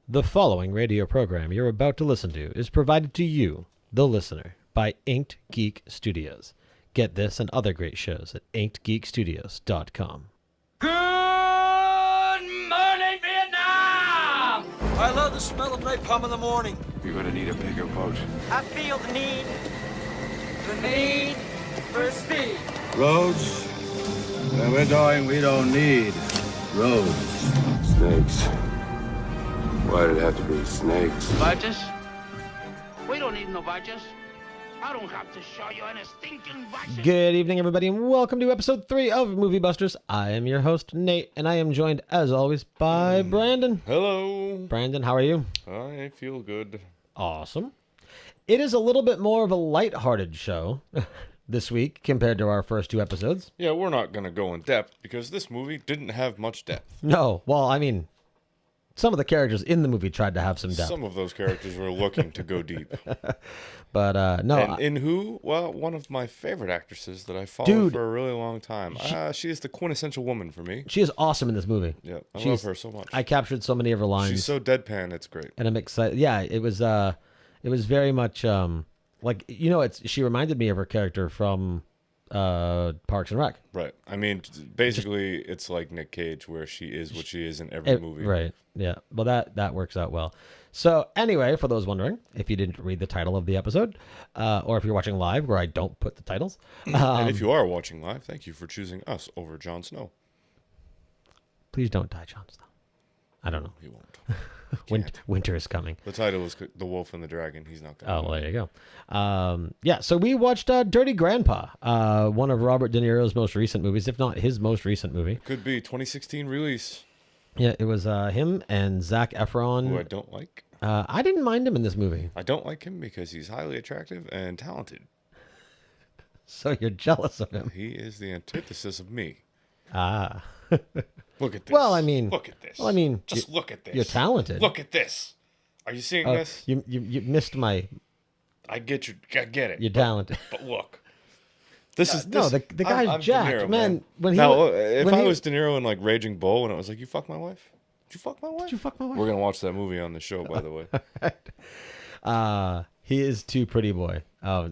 The following radio program you're about to listen to is provided to you, the listener, by Inked Geek Studios. Get this and other great shows at inkedgeekstudios.com. Good morning, Vietnam! I love the smell of napalm in the morning. You're gonna need a bigger boat. I feel the need for speed. Roads? Where we're going, we don't need roads. Snakes. Why did it have to be snakes? Badges? We don't need no badges. I don't have to show you any stinking badges. Good evening, everybody, and welcome to episode 3 of Movie Busters. I am your host, Nate, and I am joined, as always, by Brandon. Hello. Brandon, how are you? I feel good. Awesome. It is a little bit more of a lighthearted show this week compared to our first 2 episodes. Yeah, we're not going to go in depth because this movie didn't have much depth. No, well, I mean, some of the characters in the movie tried to have some depth. Some of those characters were looking to go deep. But, no. And in who? Well, one of my favorite actresses that I followed Dude, for a really long time. She is the quintessential woman for me. She is awesome in this movie. Yeah, I love her so much. I captured so many of her lines. She's so deadpan, it's great. And I'm excited. Yeah, it was very much, like, you know, she reminded me of her character from Parks and Rec. Right. I mean, basically, it's like Nick Cage, where she is what she is in every movie. Right. Yeah. Well, that works out well. So anyway, for those wondering, if you didn't read the title of the episode, or if you're watching live, where I don't put the titles, and if you are watching live, thank you for choosing us over Jon Snow. Please don't die, Jon Snow. I don't know. He won't. Winter is coming. The title is The Wolf and the Dragon. He's not going to. Oh, well, there you go. Yeah, so we watched Dirty Grandpa, one of Robert De Niro's most recent movies, if not his most recent movie. Could be 2016 release. Yeah, it was him and Zac Efron. Who I don't like. I didn't mind him in this movie. I don't like him because he's highly attractive and talented. So you're jealous of him. He is the antithesis of me. Ah. Look at this. Well, I mean. Look at this. Well, I mean. Just look at this. You're talented. Look at this. Are you seeing this? You missed my. I get it. You're talented. But look. This is no. The guy's I'm jacked, De Niro, man. When he now, if I was De Niro in like Raging Bull and it was like, you fuck my wife? Did you fuck my wife? Did you fuck my wife? We're gonna watch that movie on the show, by the way. He is too pretty boy.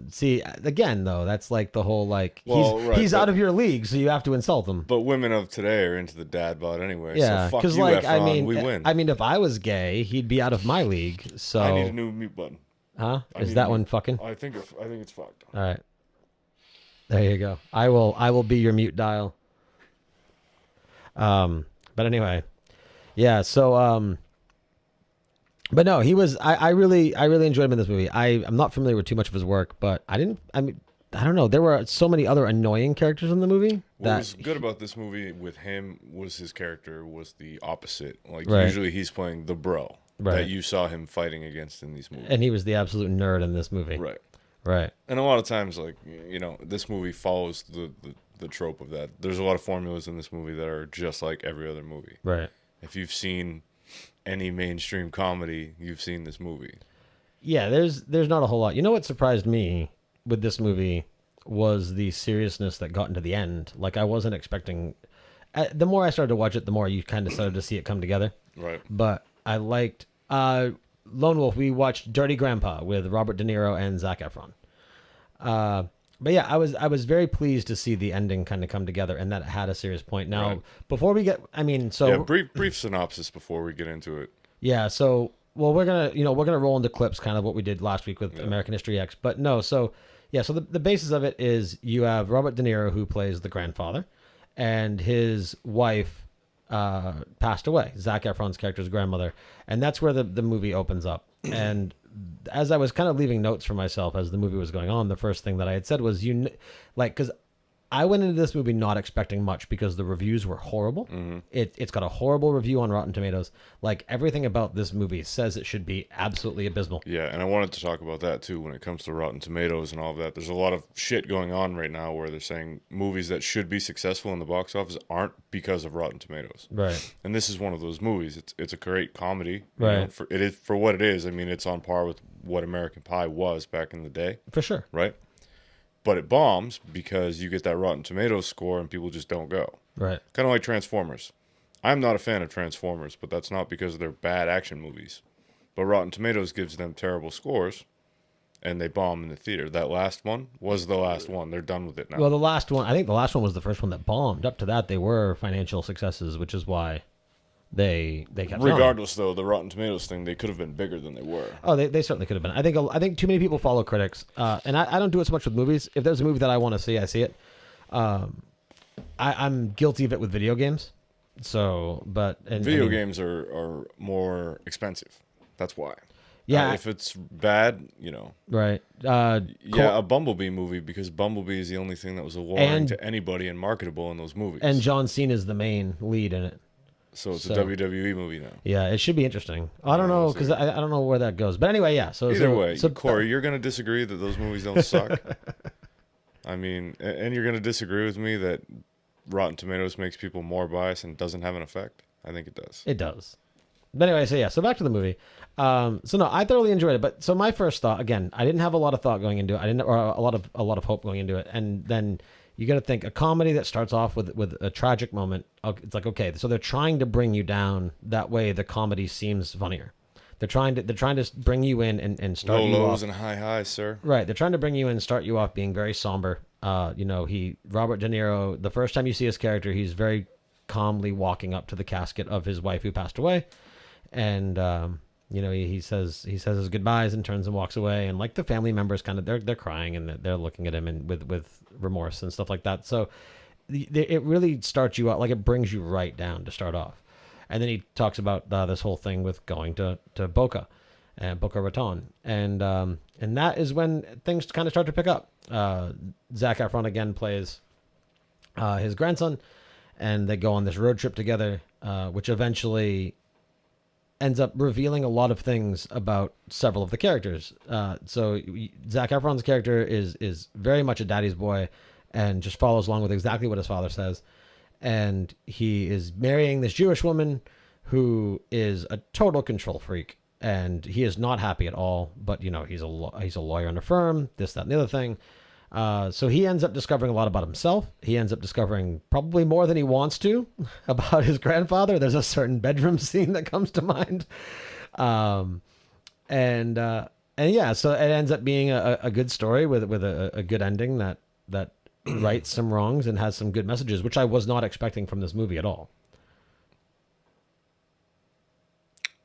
See, again though, that's like the whole like he's but, out of your league, so you have to insult him. But women of today are into the dad bod anyway. Yeah, so fuck you, like Efron, we win. I mean, if I was gay, he'd be out of my league. So I need a new mute button. Huh? Is that one fucking? I think it's fucked. All right. There you go. I will be your mute dial. But anyway, yeah. So but no, he was. I really enjoyed him in this movie. I'm not familiar with too much of his work, but I mean, I don't know. There were so many other annoying characters in the movie. What was good about this movie with him was his character was the opposite. Like Right. usually he's playing the bro that you saw him fighting against in these movies. And he was the absolute nerd in this movie. Right. Right. And a lot of times, like, you know, this movie follows the trope of that. There's a lot of formulas in this movie that are just like every other movie. Right. If you've seen any mainstream comedy, you've seen this movie. Yeah, there's not a whole lot. You know what surprised me with this movie was the seriousness that got into the end. Like, I wasn't expecting. The more I started to watch it, the more you kind of started to see it come together. Right. But I liked Lone Wolf. We watched Dirty Grandpa with Robert De Niro and Zac Efron. But yeah, I was very pleased to see the ending kind of come together and that it had a serious point. Now, Right. before we get, I mean, so Yeah, brief synopsis before we get into it. yeah, so well, we're gonna roll into clips, kind of what we did last week with American History X. But no, so yeah, so the basis of it is you have Robert De Niro, who plays the grandfather, and his wife passed away. Zac Efron's character's grandmother, and that's where the movie opens up. And as I was kind of leaving notes for myself as the movie was going on, the first thing that I had said was, because I went into this movie not expecting much because the reviews were horrible. Mm-hmm. It's got a horrible review on Rotten Tomatoes. Like, everything about this movie says it should be absolutely abysmal. Yeah, and I wanted to talk about that too when it comes to Rotten Tomatoes and all of that. There's a lot of shit going on right now where they're saying movies that should be successful in the box office aren't because of Rotten Tomatoes. Right. And this is one of those movies. It's a great comedy. Right. It is for what it is. I mean, it's on par with what American Pie was back in the day. For sure. Right? But it bombs because you get that Rotten Tomatoes score and people just don't go. Right. Kind of like Transformers. I'm not a fan of Transformers, but that's not because they're bad action movies. But Rotten Tomatoes gives them terrible scores, and they bomb in the theater. That last one was the last one. They're done with it now. Well, I think the last one was the first one that bombed. Up to that, they were financial successes, which is why they kept Regardless, though, the Rotten Tomatoes thing, they could have been bigger than they were. Oh, they certainly could have been. I think too many people follow critics, and I don't do it so much with movies. If there's a movie that I want to see, I see it. I'm guilty of it with video games. So, Video games are more expensive. That's why. Yeah. If it's bad, Right. a Bumblebee movie, because Bumblebee is the only thing that was alluring to anybody and marketable in those movies. And John Cena is the main lead in it. So it's a WWE movie now. Yeah, it should be interesting. I don't know, because I don't know where that goes. But anyway, yeah. Either way, Corey, you're going to disagree that those movies don't suck. I mean, and you're going to disagree with me that Rotten Tomatoes makes people more biased and doesn't have an effect? I think it does. It does. But anyway, so back to the movie. I thoroughly enjoyed it. But so my first thought, again, I didn't have a lot of thought going into it. Or a lot of hope going into it. And then you got to think a comedy that starts off with a tragic moment. It's like, okay, so they're trying to bring you down. That way, the comedy seems funnier. They're trying to bring you in and start you off. Low lows and high highs, sir. Right. They're trying to bring you in and start you off being very somber. Robert De Niro, the first time you see his character, he's very calmly walking up to the casket of his wife who passed away. And, he says his goodbyes and turns and walks away. And like the family members kind of, they're crying and they're looking at him and with remorse and stuff like that. So it really starts you out, like it brings you right down to start off. And then he talks about this whole thing with going to Boca Raton. And that is when things kind of start to pick up. Zac Efron again plays his grandson, and they go on this road trip together, which eventually ends up revealing a lot of things about several of the characters. So Zac Efron's character is very much a daddy's boy and just follows along with exactly what his father says. And he is marrying this Jewish woman who is a total control freak, and he is not happy at all. But he's a lawyer in a firm, this, that, and the other thing. So he ends up discovering a lot about himself. He ends up discovering probably more than he wants to about his grandfather. There's a certain bedroom scene that comes to mind, and yeah, so it ends up being a good story with a good ending that rights some wrongs and has some good messages, which I was not expecting from this movie at all.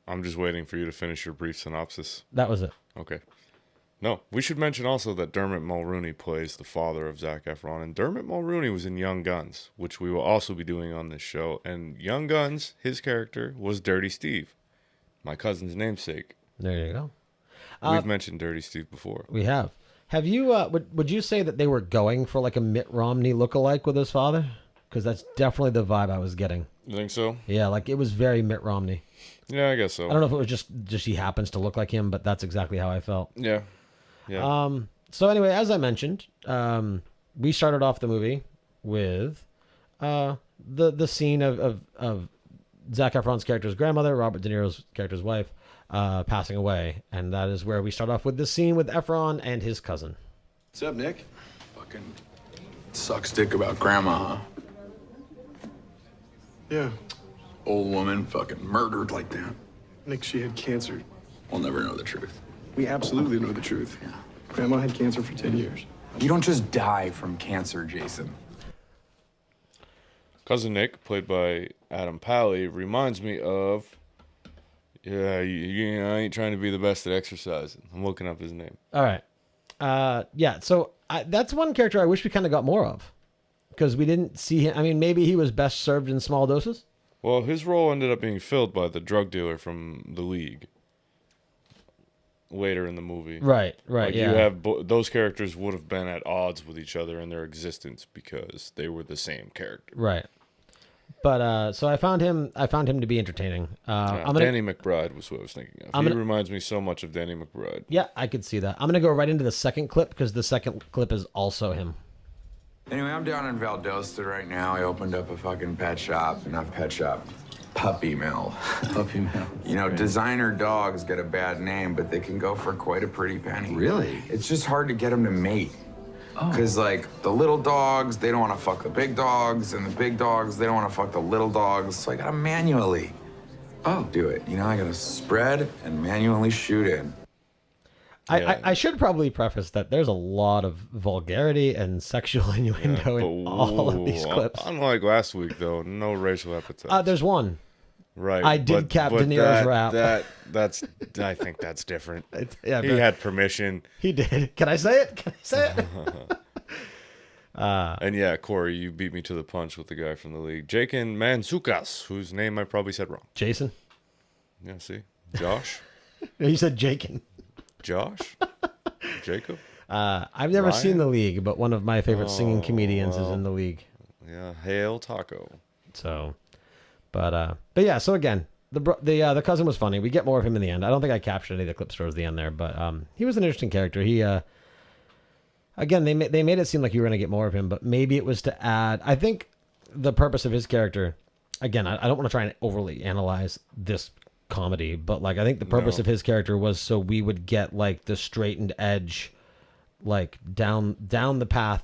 I'm just waiting for you to finish your brief synopsis. That was it. Okay. No, we should mention also that Dermot Mulroney plays the father of Zac Efron, and Dermot Mulroney was in Young Guns, which we will also be doing on this show. And Young Guns, his character was Dirty Steve, my cousin's namesake. There you go. We've mentioned Dirty Steve before. We have. Have you? Would you say that they were going for like a Mitt Romney lookalike with his father? Because that's definitely the vibe I was getting. You think so? Yeah, like it was very Mitt Romney. Yeah, I guess so. I don't know if it was just he happens to look like him, but that's exactly how I felt. Yeah. Yeah. So anyway, as I mentioned, we started off the movie with the scene of Zac Efron's character's grandmother, Robert De Niro's character's wife, passing away, and that is where we start off with the scene with Efron and his cousin. What's up, Nick? Fucking sucks dick about grandma, huh? Yeah. Old woman fucking murdered like that. Nick, she had cancer. We'll never know the truth. We absolutely know the truth. Yeah. Grandma had cancer for 10 years. You don't just die from cancer, Jason. Cousin Nick, played by Adam Pally, reminds me of... Yeah, I ain't trying to be the best at exercising. I'm looking up his name. All right. Yeah, so that's one character I wish we kind of got more of. Because we didn't see him. I mean, maybe he was best served in small doses. Well, his role ended up being filled by the drug dealer from The League later in the movie. Right, like yeah. You have those characters would have been at odds with each other in their existence because they were the same character. Right. But so I found him to be entertaining. Danny McBride was what I was thinking of. He reminds me so much of Danny McBride. Yeah, I could see that. I'm going to go right into the second clip because the second clip is also him. Anyway, I'm down in Valdosta right now. I opened up a fucking pet shop. Not pet shop. Puppy mill. Puppy mill. You know, designer dogs get a bad name, but they can go for quite a pretty penny. Really? It's just hard to get them to mate. Because, like, the little dogs, they don't want to fuck the big dogs, and the big dogs, they don't want to fuck the little dogs. So I gotta manually do it. You know, I gotta spread and manually shoot in. I should probably preface that there's a lot of vulgarity and sexual innuendo in all of these clips. Unlike last week, though, no racial epithets. There's one. Right. I did cap De Niro's rap. I think that's different. He but had permission. He did. Can I say it? Can I say it? And yeah, Corey, you beat me to the punch with the guy from the league. Jakin Mansukas, whose name I probably said wrong. Jason? Yeah, see? Josh? You said Jakin. Josh? Jacob? I've never Ryan? seen the league, but one of my favorite singing comedians is in the league. Yeah, Hail Taco. So, but yeah. So again, the cousin was funny. We get more of him in the end. I don't think I captured any of the clips towards the end there, but he was an interesting character. He again, they made it seem like you were going to get more of him, but maybe it was to add. I think the purpose of his character, again, I don't want to try and overly analyze this comedy, but like I think the purpose of his character was so we would get like the straightened edge, like down the path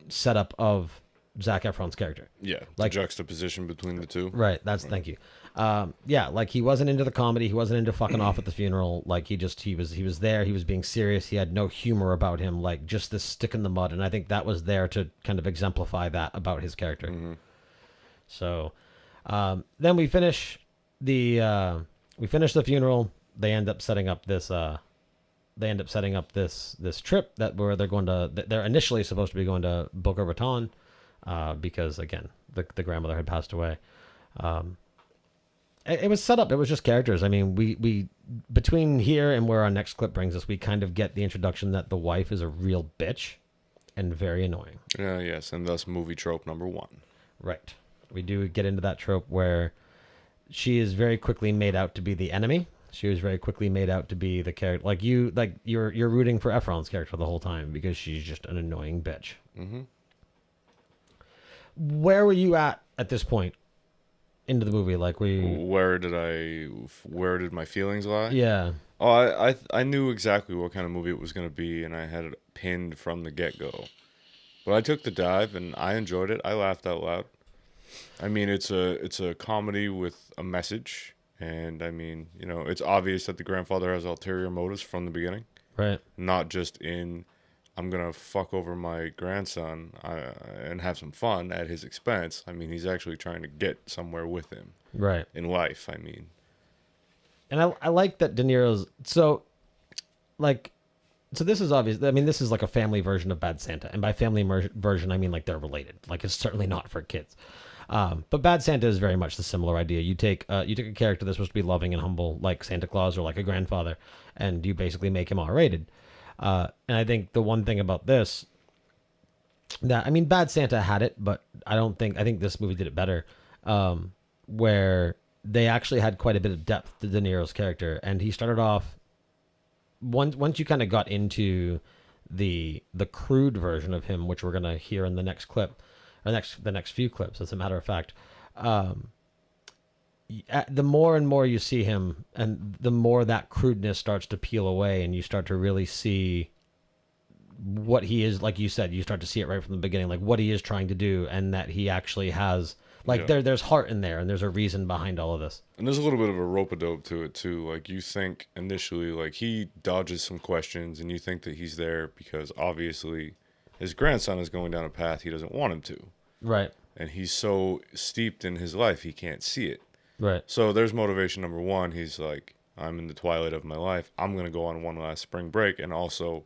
setup of Zac Efron's character. Yeah, like the juxtaposition between the two. Right. Thank you. Yeah, like he wasn't into the comedy. He wasn't into fucking off at the funeral. Like he was there. He was being serious. He had no humor about him. Like just this stick in the mud. And I think that was there to kind of exemplify that about his character. Mm-hmm. So, then we finish the funeral. They end up setting up this trip where they're initially supposed to be going to Boca Raton, because again, the grandmother had passed away. It was set up. It was just characters. I mean, we between here and where our next clip brings us, we kind of get the introduction that the wife is a real bitch and very annoying. Yes, and thus movie trope number 1. Right. We do get into that trope where she is very quickly made out to be the enemy. She was very quickly made out to be the character. You're rooting for Efron's character the whole time because she's just an annoying bitch. Mm-hmm. Where were you at this point into the movie? Like where did my feelings lie? Yeah. Oh, I knew exactly what kind of movie it was going to be, and I had it pinned from the get-go. But I took the dive, and I enjoyed it. I laughed out loud. I mean, it's a comedy with a message, and I mean, you know, it's obvious that the grandfather has ulterior motives from the beginning. Right. Not just in, I'm going to fuck over my grandson and have some fun at his expense. I mean, he's actually trying to get somewhere with him. Right. In life, I mean. And I like that De Niro's... So this is obvious. I mean, this is like a family version of Bad Santa. And by family version, I mean like they're related. Like it's certainly not for kids. But Bad Santa is very much the similar idea. You take a character that's supposed to be loving and humble, like Santa Claus or like a grandfather, and you basically make him R-rated. And I think the one thing about this, that I mean, Bad Santa had it, but I think this movie did it better, where they actually had quite a bit of depth to De Niro's character, and he started off once you kind of got into the crude version of him, which we're gonna hear in the next clip. The next few clips, as a matter of fact, the more and more you see him, and the more that crudeness starts to peel away, and you start to really see what he is. Like you said, you start to see it right from the beginning, like what he is trying to do, and that he actually has, there's heart in there, and there's a reason behind all of this. And there's a little bit of a rope-a-dope to it too. Like you think initially, like he dodges some questions, and you think that he's there because obviously his grandson is going down a path he doesn't want him to. Right. And he's so steeped in his life, he can't see it. Right. So there's motivation number 1. He's like, I'm in the twilight of my life. I'm going to go on one last spring break and also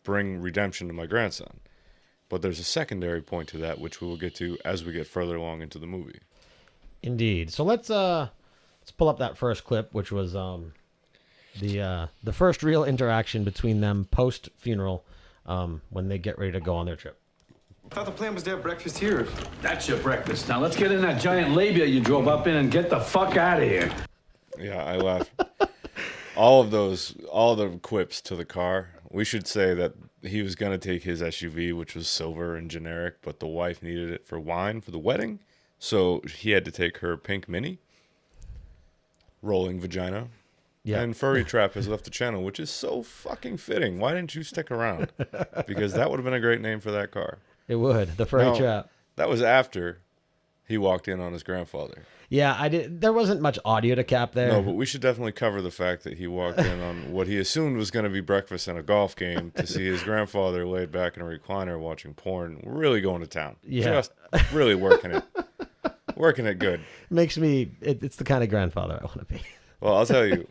bring redemption to my grandson. But there's a secondary point to that, which we will get to as we get further along into the movie. Indeed. So let's pull up that first clip, which was the first real interaction between them post funeral, when they get ready to go on their trip. I thought the plan was to have breakfast here. That's your breakfast. Now let's get in that giant labia you drove up in and get the fuck out of here. Yeah, I laughed. all the quips to the car. We should say that he was going to take his SUV, which was silver and generic, but the wife needed it for wine for the wedding. So he had to take her pink Mini. Rolling vagina. Yeah. And Furry Trap has left the channel, which is so fucking fitting. Why didn't you stick around? Because that would have been a great name for that car. It would. The Furry Trap. That was after he walked in on his grandfather. Yeah, I did. There wasn't much audio to cap there. No, but we should definitely cover the fact that he walked in on what he assumed was going to be breakfast and a golf game to see his grandfather laid back in a recliner watching porn. Really going to town. Yeah. Just really working it. Working it good. Makes me. It's the kind of grandfather I want to be. Well, I'll tell you,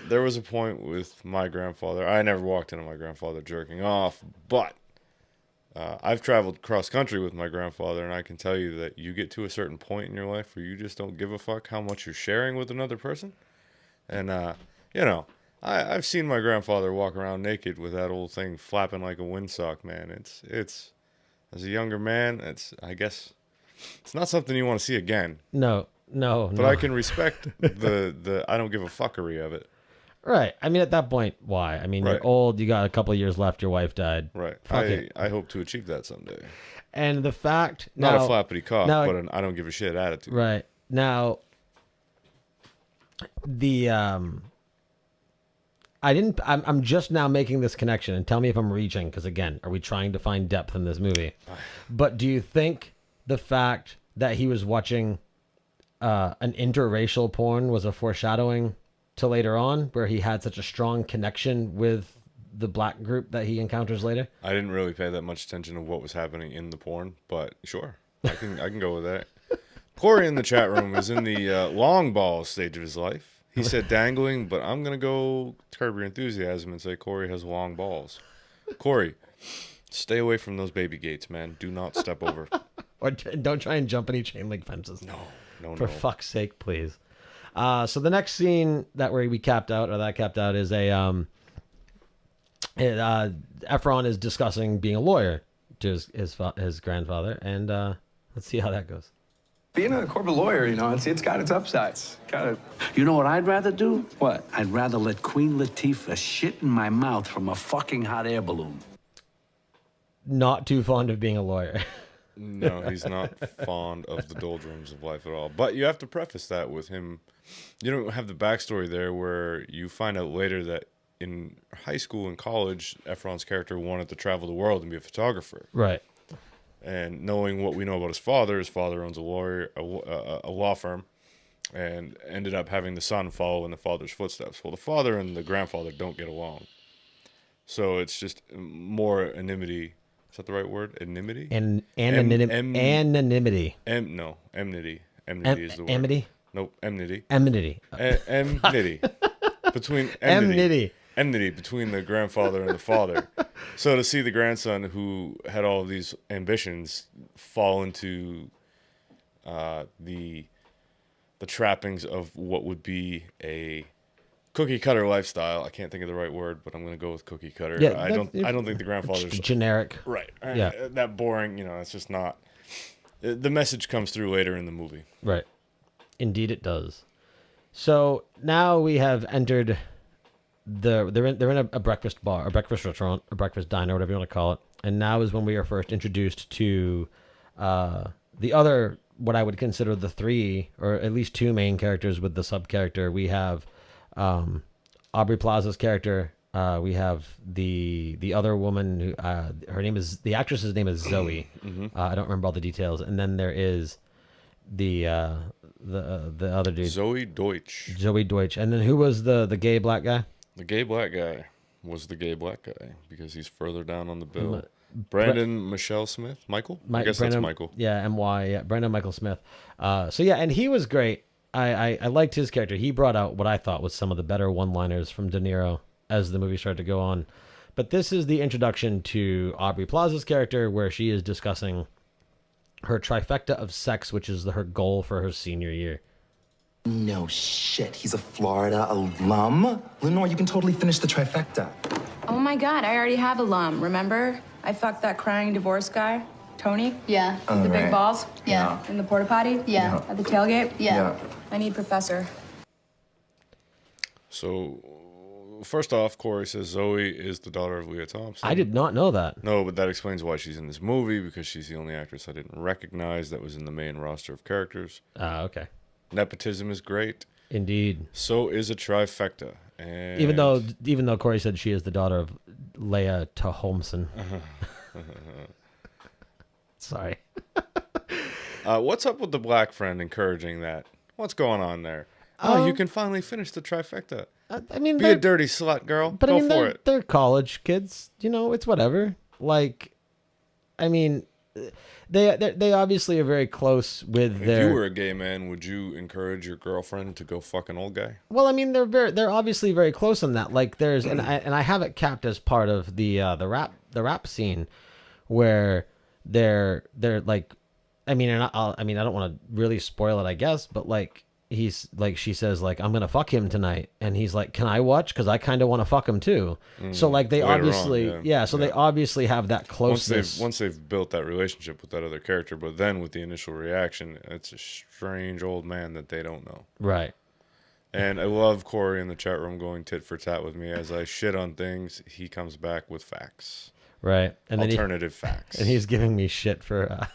there was a point with my grandfather. I never walked into my grandfather jerking off, but I've traveled cross country with my grandfather, and I can tell you that you get to a certain point in your life where you just don't give a fuck how much you're sharing with another person. And, you know, I've seen my grandfather walk around naked with that old thing flapping like a windsock, man. It's as a younger man, I guess it's not something you want to see again. No. But I can respect the I don't give a fuckery of it. Right. I mean, at that point, why? I mean, you're old. You got a couple of years left. Your wife died. Right. Fuck it. I hope to achieve that someday. And the fact Not now, a flappity cough, now, but an I don't give a shit attitude. Right. Now, I'm just now making this connection, and tell me if I'm reaching, because again, are we trying to find depth in this movie? But do you think the fact that he was watching an interracial porn was a foreshadowing to later on, where he had such a strong connection with the black group that he encounters later? I didn't really pay that much attention to what was happening in the porn, but sure, I can go with that. Corey in the chat room is in the long ball stage of his life. He said dangling, but I'm going to go curb your enthusiasm and say Corey has long balls. Corey, stay away from those baby gates, man. Do not step over. Or don't try and jump any chain link fences. No. For fuck's sake, please. So the next scene that we capped out, is a Efron is discussing being a lawyer to his grandfather, and let's see how that goes. Being a corporate lawyer, you know, it's got its upsides. You know what I'd rather do? What? I'd rather let Queen Latifah shit in my mouth from a fucking hot air balloon. Not too fond of being a lawyer. No, he's not fond of the doldrums of life at all. But you have to preface that with him. You don't have the backstory there where you find out later that in high school and college, Efron's character wanted to travel the world and be a photographer. Right. And knowing what we know about his father owns a law firm, and ended up having the son follow in the father's footsteps. Well, the father and the grandfather don't get along. So it's just more anonymity. Is that the right word? Anonymity? Anonymity. No, enmity. Enmity is the word. Enmity? Nope, enmity. Enmity. Enmity. Enmity between the grandfather and the father. So to see the grandson who had all of these ambitions fall into the trappings of what would be a cookie cutter lifestyle. I can't think of the right word, but I'm going to go with cookie cutter. Yeah, I don't think the grandfather's generic. Right. Yeah. That boring, it's just not. The message comes through later in the movie. Right. Indeed it does. So now we have entered they're in a breakfast bar, a breakfast restaurant, a breakfast diner, whatever you want to call it. And now is when we are first introduced to the other, what I would consider the three, or at least two main characters with the sub character. We have Aubrey Plaza's character. We have the other woman who the actress's name is Zoe. Mm-hmm. I don't remember all the details. And then there is the other dude, Zoe Deutsch. And then who was the gay black guy? The gay black guy was the gay black guy because he's further down on the bill. Brandon Michelle Smith, Michael. I guess Brandon, that's Michael. Yeah, M-Y. Yeah, Brandon Michael Smith. So yeah, and he was great. I liked his character. He brought out what I thought was some of the better one-liners from De Niro as the movie started to go on. But this is the introduction to Aubrey Plaza's character, where she is discussing her trifecta of sex, which is her goal for her senior year. No shit, he's a Florida alum? Lenore, you can totally finish the trifecta. Oh my God, I already have alum, remember? I fucked that crying divorce guy, Tony. Yeah. With the big balls. Yeah. In the porta potty. Yeah. At the tailgate. Yeah. I need professor. So, first off, Corey says Zoe is the daughter of Leah Thompson. I did not know that. No, but that explains why she's in this movie, because she's the only actress I didn't recognize that was in the main roster of characters. Okay. Nepotism is great. Indeed. So is a trifecta. And Even though Corey said she is the daughter of Leia Tahomson. Sorry. What's up with the black friend encouraging that? What's going on there? Oh, you can finally finish the trifecta. I mean, be a dirty slut, girl. But Go I mean, for it. They're college kids. It's whatever. Like, I mean, they obviously are very close with If you were a gay man, would you encourage your girlfriend to go fuck an old guy? Well, I mean, they're obviously very close on that. Like, there's and I have it capped as part of the rap scene where they're like, I mean, I don't want to really spoil it, I guess, but like. He's like, she says like, I'm gonna fuck him tonight, and he's like, can I watch? Because I kind of want to fuck him too. So like they Later obviously, on, they obviously have that closeness. Once they've built that relationship with that other character, but then with the initial reaction, it's a strange old man that they don't know. Right. And I love Corey in the chat room going tit for tat with me as I shit on things. He comes back with facts. Right. And alternative facts. And he's giving me shit for.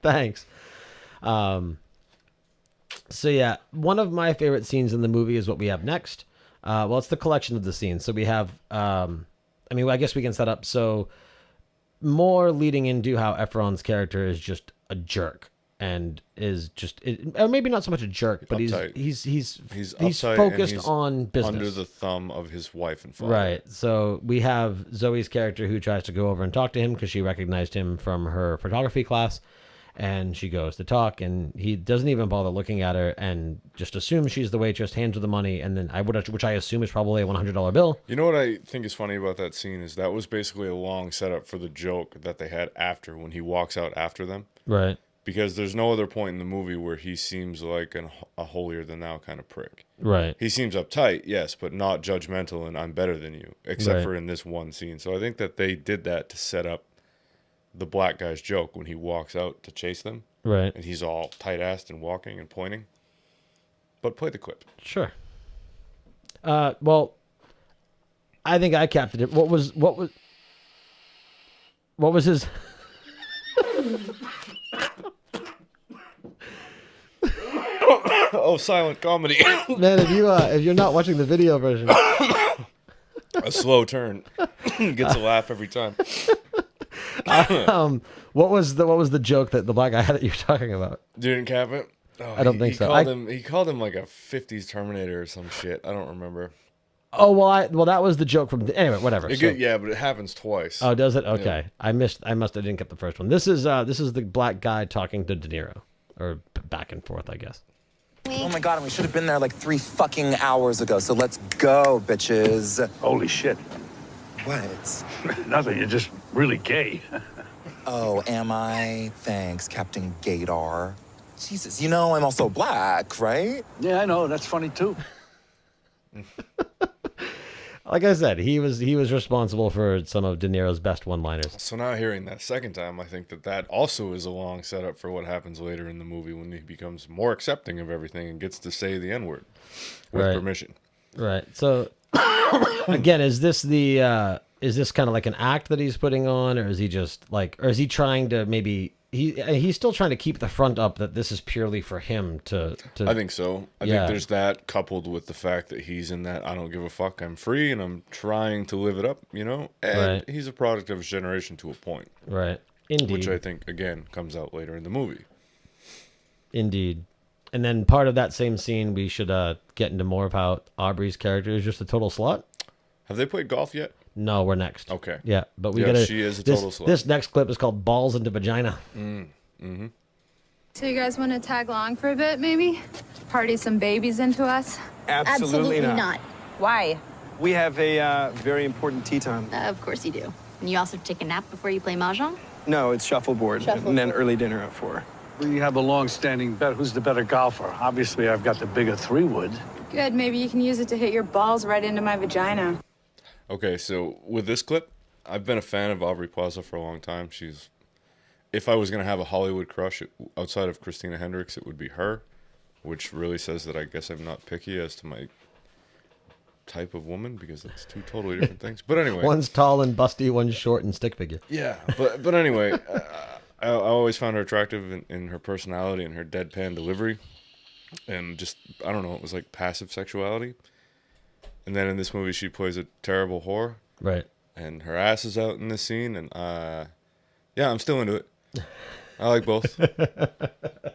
Thanks. So yeah, one of my favorite scenes in the movie is what we have next. Well, it's the collection of the scenes. So we have, I guess we can set up. So more leading into how Efron's character is just a jerk and is just, or maybe not so much a jerk, but he's focused on business. Under the thumb of his wife and father. Right. So we have Zoe's character who tries to go over and talk to him because she recognized him from her photography class. And she goes to talk, and he doesn't even bother looking at her, and just assumes she's the waitress, hands her the money, and then which I assume is probably a $100 bill. You know what I think is funny about that scene is that was basically a long setup for the joke that they had after when he walks out after them. Right. Because there's no other point in the movie where he seems like a holier than thou kind of prick. Right. He seems uptight, yes, but not judgmental and I'm better than you, except for in this one scene. So I think that they did that to set up the black guy's joke when he walks out to chase them. Right. And he's all tight-assed and walking and pointing. But play the clip. Sure. Well, I think I captured it. What was his... Oh, silent comedy. Man, if you're not watching the video version... A slow turn. Gets a laugh every time. What was the joke that the black guy had that you were talking about? Didn't cap it? Oh, I don't think so. He called him like a 50s Terminator or some shit. I don't remember. Oh, well, that was the joke from... Anyway, whatever. Yeah, but it happens twice. Oh, does it? Okay. Yeah. I didn't get the first one. This is the black guy talking to De Niro. Or back and forth, I guess. Oh my God, and we should have been there like 3 fucking hours ago, so let's go, bitches. Holy shit. What? Nothing, you're just really gay. Oh, am I? Thanks, Captain Gaydar. Jesus, I'm also black, right? Yeah, I know, that's funny too. Like I said, he was responsible for some of De Niro's best one-liners. So now hearing that second time, I think that also is a long setup for what happens later in the movie when he becomes more accepting of everything and gets to say the N-word with permission. Right. So again, is this kind of like an act that he's putting on, or is he just like, or is he trying to maybe he's still trying to keep the front up that this is purely for him to I think so. I think there's that coupled with the fact that he's in that I don't give a fuck, I'm free and I'm trying to live it up, and he's a product of his generation to a point. Right. Indeed. Which I think again comes out later in the movie. Indeed. And then part of that same scene, we should get into more of how Aubrey's character is just a total slut. Have they played golf yet? No, we're next. Okay. Yeah, but we gotta. She is a total slut. This next clip is called "Balls into Vagina." Mm-hmm. So you guys want to tag along for a bit, maybe? Party some babies into us? Absolutely not. Why? We have a very important tea time. Of course you do. And you also take a nap before you play mahjong? No, it's shuffleboard, and then early dinner at 4. We have a long-standing bet who's the better golfer. Obviously, I've got the bigger 3-wood. Good, maybe you can use it to hit your balls right into my vagina. Okay, so with this clip, I've been a fan of Aubrey Plaza for a long time. If I was going to have a Hollywood crush outside of Christina Hendricks, it would be her, which really says that I guess I'm not picky as to my type of woman, because that's 2 totally different things. But anyway. One's tall and busty, one's short and stick figure. Yeah, but anyway, I always found her attractive in her personality and her deadpan delivery. and just, I don't know, it was like passive sexuality. And then in this movie, she plays a terrible whore. Right. And her ass is out in this scene, and yeah, I'm still into it. I like both.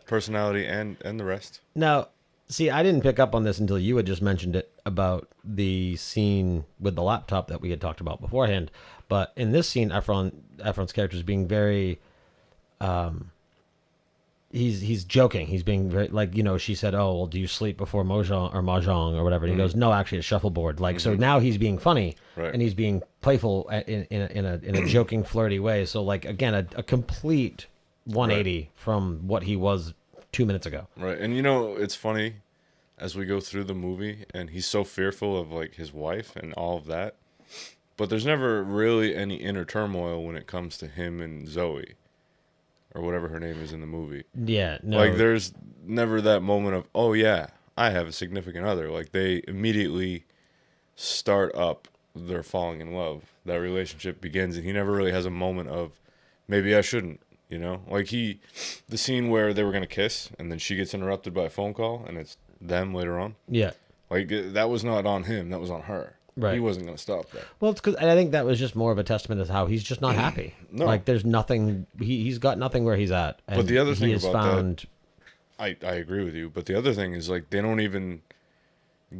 Personality and the rest. Now, see, I didn't pick up on this until you had just mentioned it about the scene with the laptop that we had talked about beforehand. But in this scene, Efron's character is being very, he's joking. He's being very, like, you know, she said, "Oh, well, do you sleep before mahjong or whatever?" And he goes, "No, actually, it's shuffleboard." Like, so now he's being funny, and he's being playful in a joking, flirty way. So, like, again, a complete 180 from what he was 2 minutes ago. Right. And you know, it's funny as we go through the movie, and he's so fearful of like his wife and all of that, but there's never really any inner turmoil when it comes to him and Zoe, or whatever her name is in the movie. Yeah, no. Like, there's never that moment of, oh yeah, I have a significant other. Like, they immediately start up their falling in love. That relationship begins, and he never really has a moment of, maybe I shouldn't, you know? Like, the scene where they were going to kiss, and then she gets interrupted by a phone call, and it's them later on. Yeah. Like, that was not on him, that was on her. Right. He wasn't going to stop that. Well, it's because I think that was just more of a testament to how he's just not happy. No. Like, there's nothing, he's got nothing where he's at. And but the other thing about found... that, I agree with you, but the other thing is, like, they don't even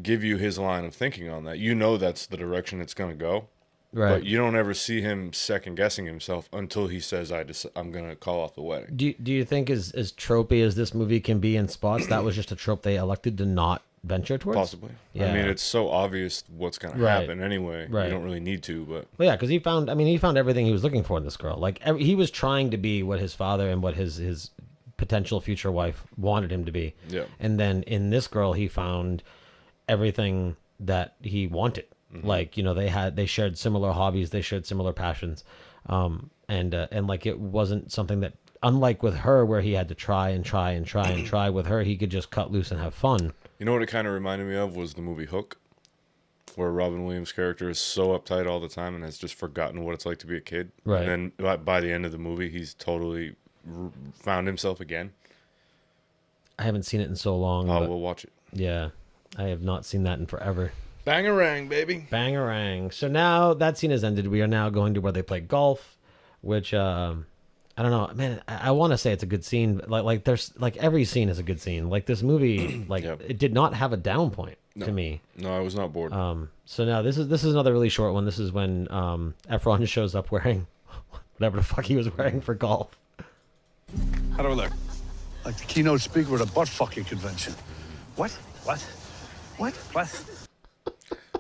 give you his line of thinking on that. You know that's the direction it's going to go. Right. But you don't ever see him second-guessing himself until he says, I'm going to call off the wedding. Do you think as tropey as this movie can be in spots, that was just a trope they elected to not venture towards? Possibly. Yeah. I mean, it's so obvious what's going to happen anyway. Right. You don't really need to, but... Well, yeah, because he found everything he was looking for in this girl. Like, he was trying to be what his father and what his potential future wife wanted him to be. Yeah. And then in this girl, he found everything that he wanted. Mm-hmm. Like, you know, they shared similar hobbies, they shared similar passions. And like, it wasn't something that, unlike with her, where he had to try and try and try and try, with her, he could just cut loose and have fun. You know what it kind of reminded me of was the movie Hook, where Robin Williams' character is so uptight all the time and has just forgotten what it's like to be a kid. Right. And then by the end of the movie, he's totally found himself again. I haven't seen it in so long. Oh, we'll watch it. Yeah, I have not seen that in forever. Bangarang, baby. Bangarang. So now that scene has ended. We are now going to where they play golf, which I don't know, man. I want to say it's a good scene. Like there's like every scene is a good scene. Like this movie, like it did not have a down point to me. No, I was not bored. So now this is another really short one. This is when Efron shows up wearing whatever the fuck he was wearing for golf. How do I look? Like the keynote speaker at a butt-fucking convention. What? What? What? What?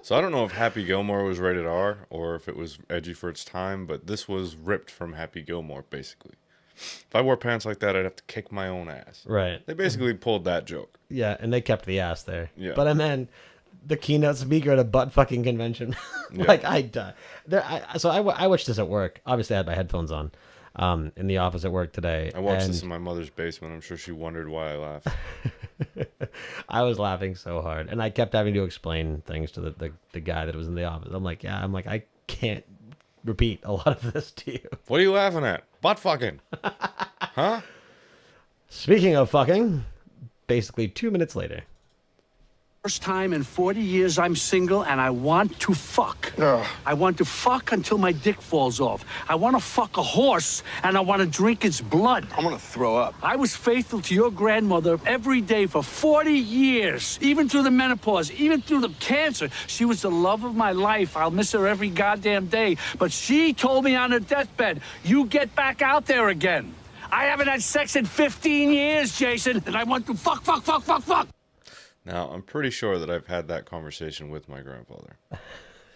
So I don't know if Happy Gilmore was rated R or if it was edgy for its time, but this was ripped from Happy Gilmore, basically. If I wore pants like that, I'd have to kick my own ass. Right. They basically pulled that joke. Yeah, and they kept the ass there. Yeah. But I mean, the keynote speaker at a butt fucking convention. Like, I'd die. So I watched this at work. Obviously, I had my headphones on. In the office at work today. I watched this in my mother's basement. I'm sure she wondered why I laughed. I was laughing so hard, and I kept having to explain things to the guy that was in the office. I'm like, I can't repeat a lot of this to you. What are you laughing at? Butt fucking. Huh? Speaking of fucking, basically 2 minutes later. First time in 40 years I'm single and I want to fuck. I want to fuck until my dick falls off. I want to fuck a horse and I want to drink its blood. I'm gonna throw up. I was faithful to your grandmother every day for 40 years, even through the menopause, even through the cancer. She was the love of my life. I'll miss her every goddamn day. But she told me on her deathbed, you get back out there again. I haven't had sex in 15 years, Jason, and I want to fuck. Now, I'm pretty sure that I've had that conversation with my grandfather.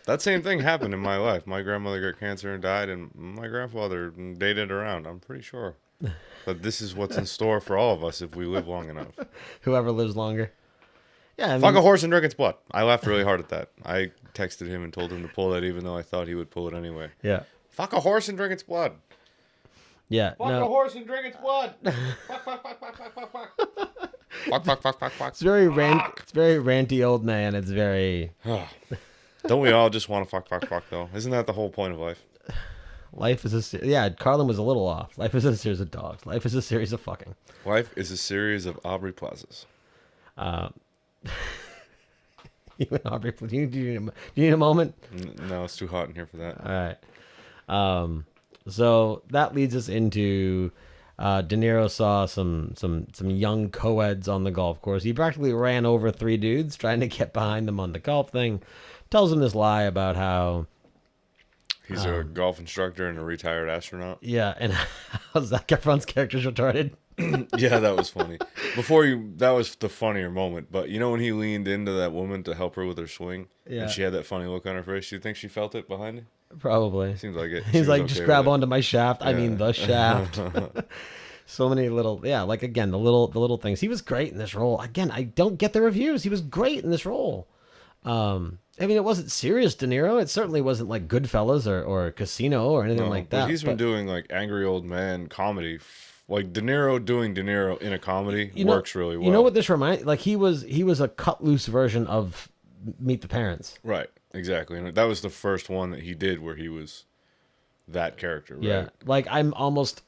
That same thing happened in my life. My grandmother got cancer and died, and my grandfather dated around. I'm pretty sure that this is what's in store for all of us if we live long enough. Whoever lives longer. Yeah, I mean, fuck a horse and drink its blood. I laughed really hard at that. I texted him and told him to pull that, even though I thought he would pull it anyway. Yeah. Fuck a horse and drink its blood. Yeah. Fuck a horse and drink its blood. Fuck. Fuck. It's very ranty old man. It's very. Don't we all just want to fuck though? Isn't that the whole point of life? Life is yeah. Carlin was a little off. Life is a series of dogs. Life is a series of fucking. Life is a series of Aubrey Plazas. You Aubrey, do you need a moment? No, it's too hot in here for that. All right. So that leads us into De Niro saw some young co-eds on the golf course. He practically ran over 3 dudes trying to get behind them on the golf thing. Tells them this lie about how he's a golf instructor and a retired astronaut. Yeah, and how Zac Efron's character's retarded. Yeah, that was funny. That was the funnier moment. But you know when he leaned into that woman to help her with her swing? Yeah. And she had that funny look on her face? Do you think she felt it behind it? Probably. Seems like it. He's like, just grab onto my shaft. Yeah. I mean, the shaft. So many little, like, again, the little things. He was great in this role. Again, I don't get the reviews. He was great in this role. I mean, it wasn't serious De Niro. It certainly wasn't like Goodfellas or Casino or anything like that. But he's been doing like angry old man comedy. Like De Niro doing De Niro in a comedy works really well. You know what this reminds? Like he was a cut loose version of Meet the Parents. Right. Exactly. And that was the first one that he did where he was that character. Right? Yeah. Like I'm almost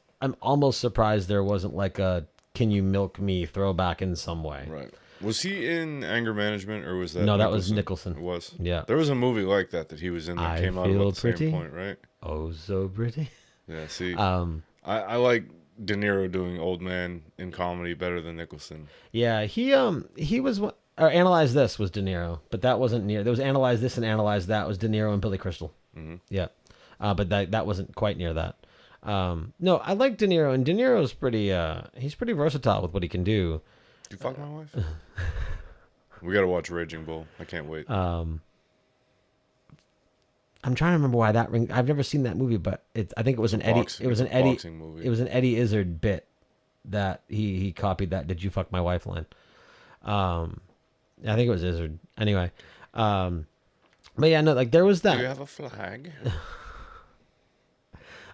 surprised there wasn't like a "Can you milk me" throwback in some way. Right. Was he in Anger Management or was that? No, that was Nicholson. It was. Yeah. There was a movie like that he was in that came out about the same point, right? Oh, so pretty. Yeah. See. I like De Niro doing old man in comedy better than Nicholson. Yeah, he was or Analyze This was De Niro, but that wasn't near. There was Analyze This and Analyze That was De Niro and Billy Crystal. Mm-hmm. Yeah, but that wasn't quite near that. No, I like De Niro, and De Niro's he's pretty versatile with what he can do. Did you fuck my wife? We gotta watch Raging Bull. I can't wait. I'm trying to remember why that ring. I've never seen that movie, but I think it was an Eddie. It was an Eddie. Movie. It was an Eddie Izzard bit that he copied. That "Did you fuck my wife" line. I think it was Izzard. Anyway, but yeah, no, like there was that. Do you have a flag?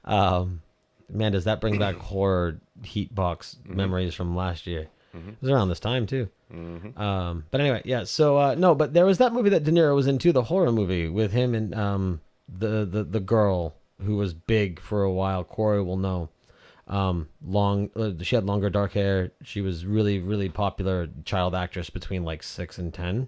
Man, does that bring back horror heat box memories from last year? It was around this time too. But anyway, yeah. So no, but there was that movie that De Niro was in too, the horror movie with him and the girl who was big for a while. Corey will know. She had longer dark hair. She was really, really popular child actress between like 6 and 10.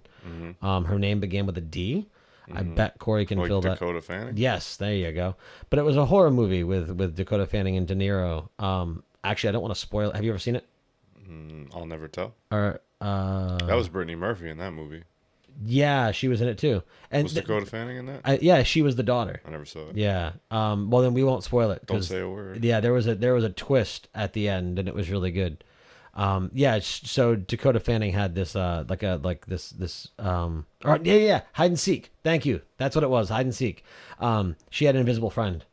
Her name began with a D. I bet Corey can fill that. Dakota Fanning? Yes, there you go. But it was a horror movie with Dakota Fanning and De Niro. Actually, I don't want to spoil it. Have you ever seen it? I'll never tell. Or that was Brittany Murphy in that movie. Yeah, she was in it too. And was Dakota Fanning in that? Yeah, she was the daughter. I never saw it. Yeah. Well, then we won't spoil it. Don't say a word. Yeah, there was a twist at the end, and it was really good. Yeah. So Dakota Fanning had this hide and seek. Thank you. That's what it was. Hide and seek. She had an invisible friend,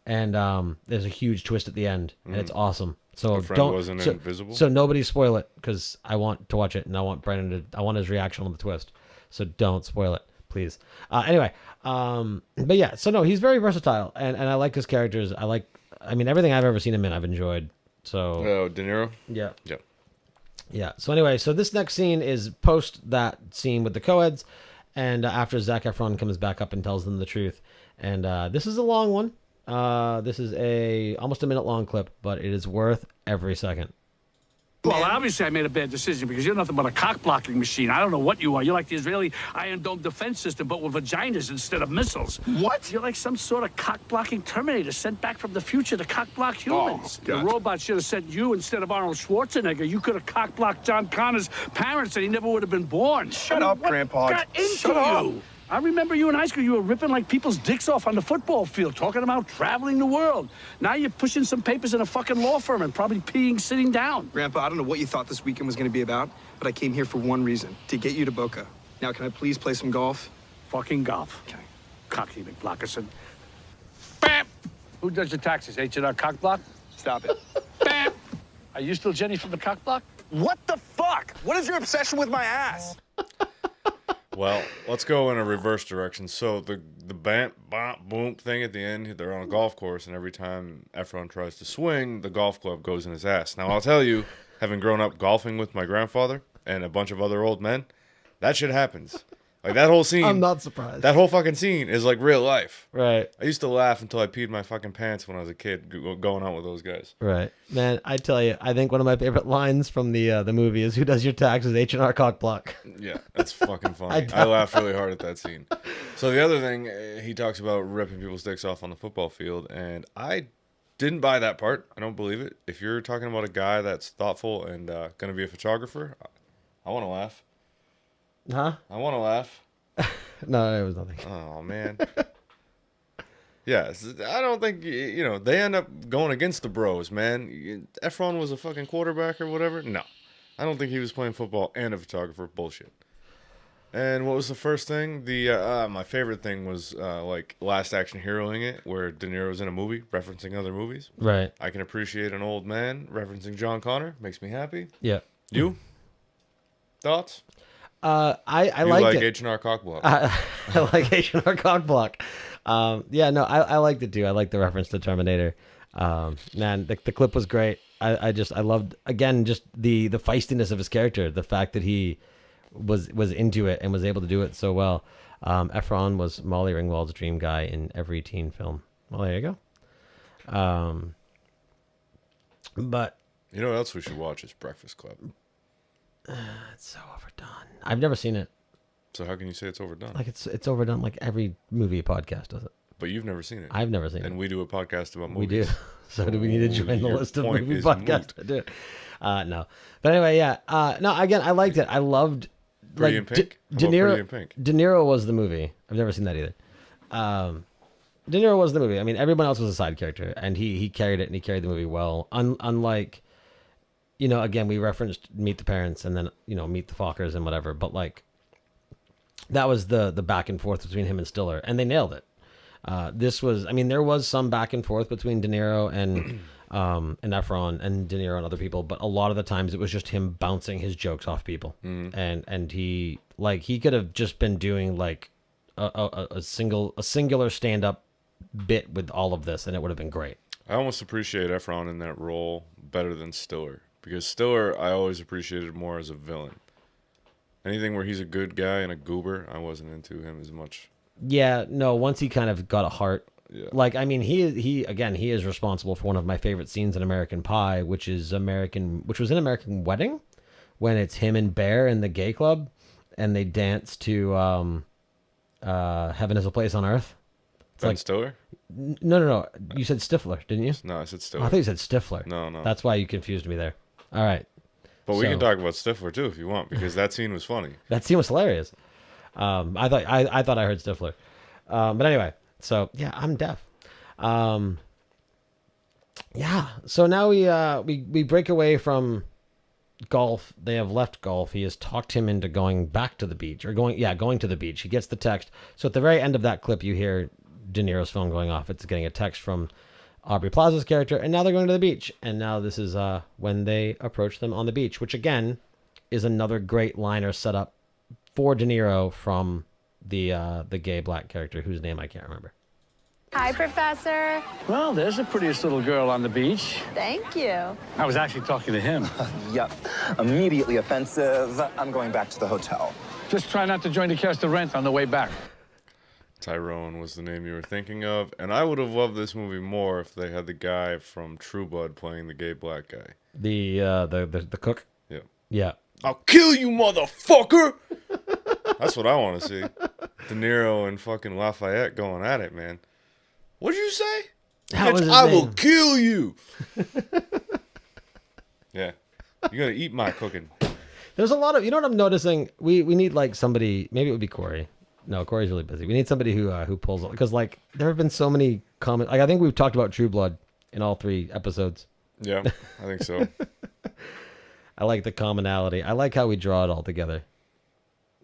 and there's a huge twist at the end, and it's awesome. So the friend wasn't invisible. So nobody spoil it because I want to watch it, and I want I want his reaction on the twist. So don't spoil it, please. Anyway, but yeah. So no, he's very versatile, and I like his characters. I mean, everything I've ever seen him in, I've enjoyed. So De Niro? Yeah. Yep. Yeah. So anyway, so this next scene is post that scene with the co-eds, and after Zac Efron comes back up and tells them the truth. And this is a long one. This is almost a minute long clip, but it is worth every second. Well, obviously I made a bad decision because you're nothing but a cock-blocking machine. I don't know what you are. You're like the Israeli Iron Dome defense system, but with vaginas instead of missiles. What? You're like some sort of cock-blocking Terminator sent back from the future to cock-block humans. The robot should have sent you instead of Arnold Schwarzenegger. You could have cock-blocked John Connor's parents and he never would have been born. Shut up, Grandpa. Got into Shut up. you? I remember you in high school, you were ripping like people's dicks off on the football field, talking about traveling the world. Now you're pushing some papers in a fucking law firm and probably peeing sitting down. Grandpa, I don't know what you thought this weekend was going to be about, but I came here for one reason, to get you to Boca. Now, can I please play some golf? Fucking golf. Okay. Cocky McBlockerson. Bam! Who does your taxes? H&R Cockblock? Stop it. Bam! Are you still Jenny from the Cockblock? What the fuck? What is your obsession with my ass? Well, let's go in a reverse direction. So the bam, bam, boom thing at the end, they're on a golf course, and every time Efron tries to swing, the golf club goes in his ass. Now, I'll tell you, having grown up golfing with my grandfather and a bunch of other old men, that shit happens. Like that whole scene. I'm not surprised. That whole fucking scene is like real life. Right. I used to laugh until I peed my fucking pants when I was a kid going out with those guys. Right. Man, I tell you, I think one of my favorite lines from the movie is, "Who does your taxes? H&R cock block." Yeah, that's fucking funny. I laughed really hard at that scene. So the other thing, he talks about ripping people's dicks off on the football field, and I didn't buy that part. I don't believe it. If you're talking about a guy that's thoughtful and going to be a photographer, I want to laugh. Huh? I want to laugh. No, it was nothing. Oh, man. Yeah, I don't think, they end up going against the bros, man. Efron was a fucking quarterback or whatever. No, I don't think he was playing football and a photographer. Bullshit. And what was the first thing? My favorite thing was like Last Action Heroing it, where De Niro's in a movie referencing other movies. Right. I can appreciate an old man referencing John Connor. Makes me happy. Yeah. You? Thoughts? I you liked like it. H&R Cockblock. I like H&R Cockblock. Yeah, no, I liked it too. I like the reference to Terminator. Man, the clip was great. I loved, again, just the feistiness of his character. The fact that he was into it and was able to do it so well. Efron was Molly Ringwald's dream guy in every teen film. Well, there you go. But you know what else we should watch is Breakfast Club. It's so overdone. I've never seen it. So how can you say it's overdone? Like it's overdone like every movie podcast does it. But you've never seen it. I've never seen it. And we do a podcast about movies. We do. So do we need to join the Your list of point movie is podcasts? moot. I do. No. But anyway, yeah. No, again, I liked it. I loved Pretty in Pink? How De about Niro. Pretty in Pink? De Niro was the movie. I've never seen that either. De Niro was the movie. I mean, everyone else was a side character, and he carried it, and he carried the movie well. Unlike, again, we referenced Meet the Parents and then, Meet the Fockers and whatever, but like, that was the back and forth between him and Stiller, and they nailed it. There was some back and forth between De Niro and Efron and De Niro and other people, but a lot of the times it was just him bouncing his jokes off people. And he could have just been doing like a singular stand-up bit with all of this, and it would have been great. I almost appreciate Efron in that role better than Stiller, because Stiller I always appreciated more as a villain. Anything where he's a good guy and a goober, I wasn't into him as much. Yeah, no, once he kind of got a heart. Yeah. Like, I mean, he is responsible for one of my favorite scenes in American Pie, which was in American Wedding, when it's him and Bear in the gay club, and they dance to Heaven is a Place on Earth. It's Ben like Stiller? No. You said Stifler, didn't you? No, I said Stiller. I thought you said Stifler. No. That's why you confused me there. All right. But we can talk about Stifler too if you want, because that scene was funny. That scene was hilarious. I thought I heard Stifler. But anyway, so yeah, I'm deaf. Yeah. So now we break away from golf. They have left golf. He has talked him into going back to the beach, or going to the beach. He gets the text. So at the very end of that clip, you hear De Niro's phone going off. It's getting a text from Aubrey Plaza's character, and now they're going to the beach. And now this is when they approach them on the beach, which again is another great liner set up for De Niro from the gay black character whose name I can't remember. Hi, Professor. Well, there's the prettiest little girl on the beach. Thank you. I was actually talking to him. Yep. Immediately offensive. I'm going back to the hotel. Just try not to join the cast of Rent on the way back. Tyrone was the name you were thinking of, and I would have loved this movie more if they had the guy from True Blood playing the gay black guy. The cook? Yeah. Yeah. I'll kill you, motherfucker! That's what I want to see. De Niro and fucking Lafayette going at it, man. What'd you say? Bitch, I will kill you! Yeah. You're going to eat my cooking. There's a lot of, you know what I'm noticing? We need like somebody, maybe it would be Corey. No, Corey's really busy. We need somebody who pulls it, because like there have been so many comments. Like I think we've talked about True Blood in all 3 episodes. Yeah, I think so. I like the commonality. I like how we draw it all together,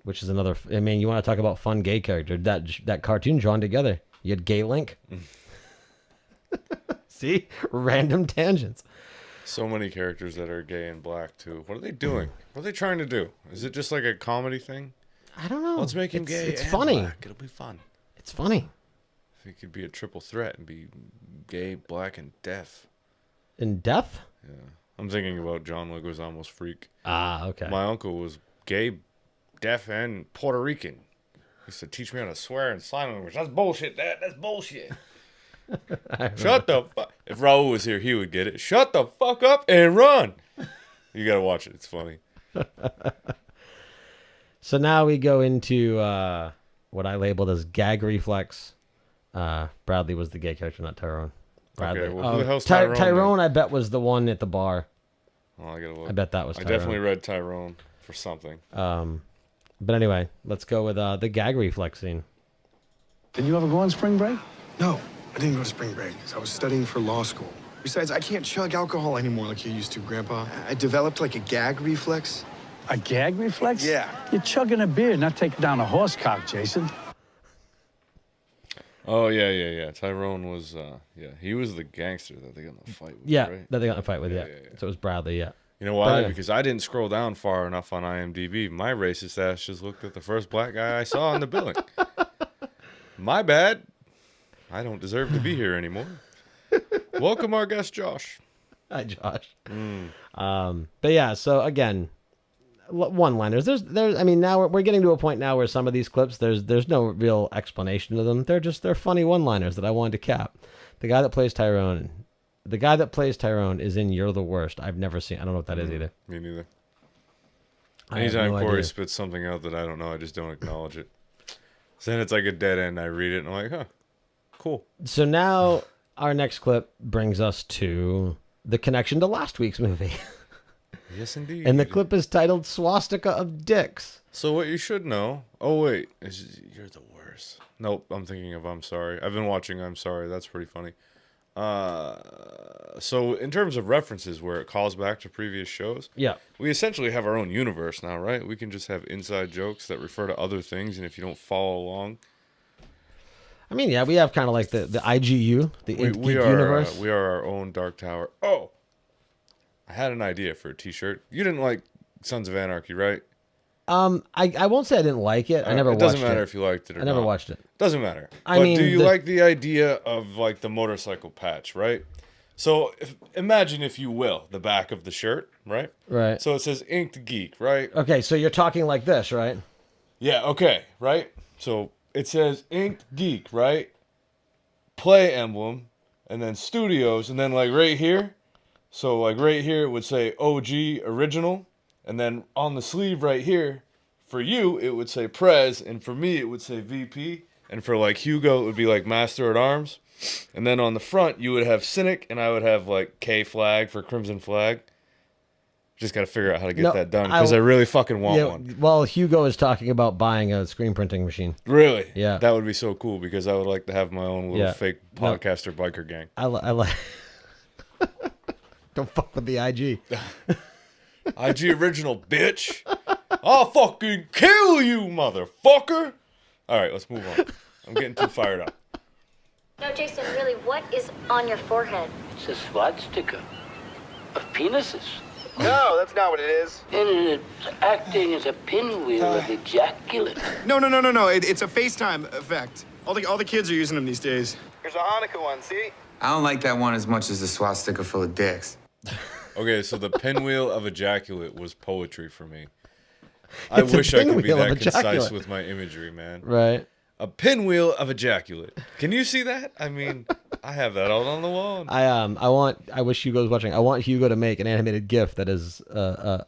which is another. I mean, you want to talk about fun gay character? That cartoon drawn together. You had Gay Link. See, random tangents. So many characters that are gay and black too. What are they doing? What are they trying to do? Is it just like a comedy thing? I don't know. Let's make him gay. It's and funny. Black. It'll be fun. It's funny. If he could be a triple threat and be gay, black, and deaf. And deaf? Yeah. I'm thinking about John Leguizamo's Freak. Ah, okay. My uncle was gay, deaf, and Puerto Rican. He said, "Teach me how to swear in sign language." That's bullshit, Dad. That's bullshit. Shut the fuck. If Raul was here, he would get it. Shut the fuck up and run. You gotta watch it. It's funny. So now we go into what I labeled as gag reflex. Bradley was the gay character, not Tyrone. Bradley. Okay, well, who the hell's Tyrone? Tyrone, I bet, was the one at the bar. Oh, I gotta look. I bet that was Tyrone. I definitely read Tyrone for something. But anyway, let's go with the gag reflex scene. Did you ever go on spring break? No, I didn't go to spring break. I was studying for law school. Besides, I can't chug alcohol anymore like you used to, Grandpa. I developed like a gag reflex. A gag reflex? Yeah. You're chugging a beer, not taking down a horse cock, Jason. Oh, yeah. Tyrone was, he was the gangster that they got in the fight with, Yeah, right? that they got in a fight with, yeah. So it was Bradley, yeah. You know why? Because I didn't scroll down far enough on IMDb. My racist ass just looked at the first black guy I saw on the billing. My bad. I don't deserve to be here anymore. Welcome our guest, Josh. Hi, Josh. But yeah, so again, one-liners. I mean, now we're getting to a point now where some of these clips, there's no real explanation to them. They're funny one-liners that I wanted to cap. The guy that plays Tyrone is in You're the Worst. I've never seen. I don't know what that is either. Me neither. I have Anytime no Corey idea. spits something out that I don't know, I just don't acknowledge it. So then it's like a dead end. I read it and I'm like, huh, cool. So now our next clip brings us to the connection to last week's movie. Yes, indeed. And the clip is titled Swastika of Dicks. So what you should know... Oh, wait. You're the worst. Nope, I'm thinking of I'm Sorry. I've been watching I'm Sorry. That's pretty funny. So in terms of references where it calls back to previous shows, yeah, we essentially have our own universe now, right? We can just have inside jokes that refer to other things, and if you don't follow along... I mean, yeah, we have kind of like the IGU, the we Geek are, universe. we are our own Dark Tower. Oh! I had an idea for a t-shirt. You didn't like Sons of Anarchy, right? I won't say I didn't like it. I never watched it. It doesn't matter if you liked it or not. I never watched it. Doesn't matter. I mean, do you like the idea of like the motorcycle patch, right? So imagine, if you will, the back of the shirt, right? Right. So it says Inked Geek, right? Okay, so you're talking like this, right? Yeah, okay, right? So it says Inked Geek, right? Play emblem, and then studios, and then like right here. So like right here it would say OG original, and then on the sleeve right here, for you it would say Prez, and for me it would say VP, and for like Hugo it would be like Master at Arms, and then on the front you would have Cynic, and I would have like K flag for Crimson Flag. Just got to figure out how to get that done, because I really fucking want one. Well, Hugo is talking about buying a screen printing machine. Really? Yeah. That would be so cool, because I would like to have my own little fake podcaster biker gang. I like. Don't fuck with the IG. IG original, bitch. I'll fucking kill you, motherfucker. All right, let's move on. I'm getting too fired up. No, Jason, really, what is on your forehead? It's a swastika of penises. No, that's not what it is. And it's acting as a pinwheel of ejaculate. No. It's a FaceTime effect. All the kids are using them these days. Here's a Hanukkah one, see? I don't like that one as much as the swastika full of dicks. Okay, so the pinwheel of ejaculate was poetry for me. I wish I could be that concise with my imagery, man. Right. A pinwheel of ejaculate. Can you see that? I mean, I have that out on the wall. I wish Hugo's watching. I want Hugo to make an animated GIF that is what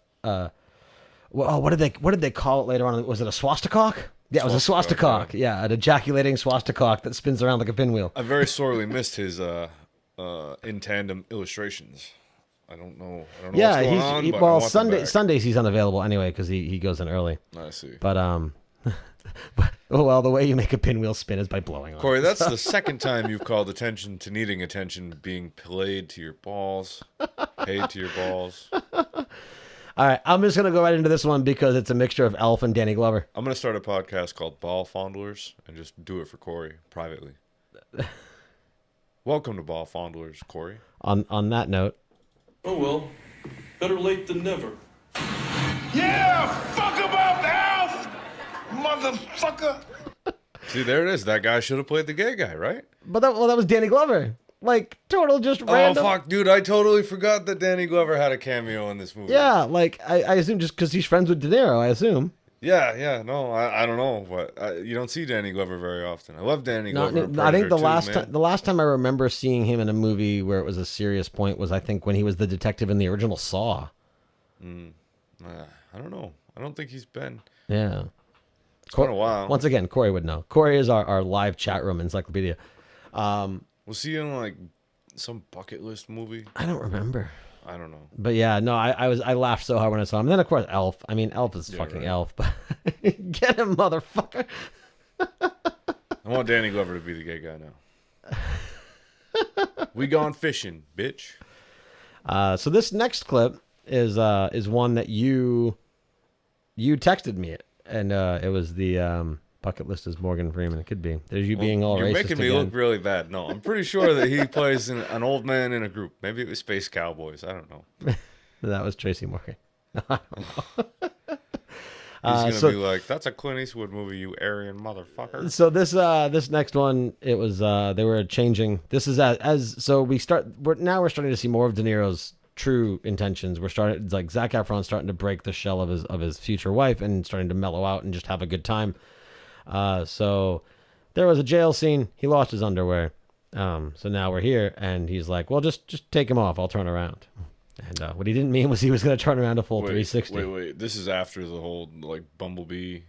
did they call it later on? Was it a swastikok? Yeah, it was a swastikok. Yeah, an ejaculating swastikok that spins around like a pinwheel. I very sorely missed his in tandem illustrations. I don't know what's going on, but I want them back. Sundays he's unavailable anyway because he goes in early. I see. But well, the way you make a pinwheel spin is by blowing on Corey, it. that's the second time you've called attention to needing attention being played to your balls, paid to your balls. All right, I'm just going to go right into this one because it's a mixture of Elf and Danny Glover. I'm going to start a podcast called Ball Fondlers and just do it for Corey privately. Welcome to Ball Fondlers, Corey. On that note. Oh, well, better late than never. Yeah, fuck about Alf, motherfucker. See, there it is. That guy should have played the gay guy, right? But that was Danny Glover. Like, total just random. Oh, fuck, dude. I totally forgot that Danny Glover had a cameo in this movie. Yeah, like, I assume just because he's friends with De Niro, I assume. Yeah. No, I don't know, but you don't see Danny Glover very often. I love Danny Glover. in I think Predator the last time I remember seeing him in a movie where it was a serious point was I think when he was the detective in the original Saw. I don't know. I don't think he's been. Yeah. It's been a while. Once again, Corey would know. Corey is our live chat room encyclopedia. Was he in like some bucket list movie? I don't remember. I don't know. But yeah, no, I laughed so hard when I saw him. And then of course Elf. I mean, Elf is fucking right. Elf. But get him, motherfucker. I want Danny Glover to be the gay guy now. We gone fishing, bitch. So this next clip is one that you texted me it, and it was the bucket list is Morgan Freeman. It could be. There's you being all You're racist making me again. look really bad. No, I'm pretty sure that he plays an old man in a group. Maybe it was Space Cowboys. I don't know. That was Tracy Morgan. I don't know. He's gonna be like, "That's a Clint Eastwood movie, you Aryan motherfucker." So this next one, it was they were changing. This is as so we're starting to see more of De Niro's true intentions. It's like Zac Efron starting to break the shell of his future wife and starting to mellow out and just have a good time. So there was a jail scene. He lost his underwear. So now we're here, and he's like, "Well, just take him off. I'll turn around." And what he didn't mean was he was going to turn around a full 360. Wait. This is after the whole like Bumblebee.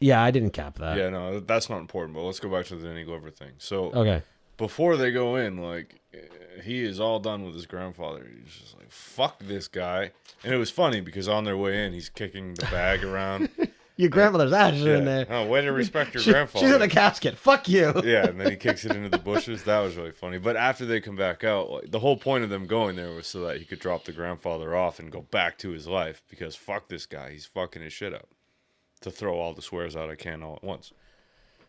Yeah, I didn't cap that. Yeah, no, that's not important. But let's go back to the Danny Glover thing. So okay, before they go in, like he is all done with his grandfather. He's just like, "Fuck this guy," and it was funny because on their way in, he's kicking the bag around. Your grandmother's ashes in there. Oh, way to respect your grandfather. She's in a casket. Fuck you. Yeah, and then he kicks it into the bushes. That was really funny. But after they come back out, like, the whole point of them going there was so that he could drop the grandfather off and go back to his life because fuck this guy. He's fucking his shit up. To throw all the swears out I can all at once.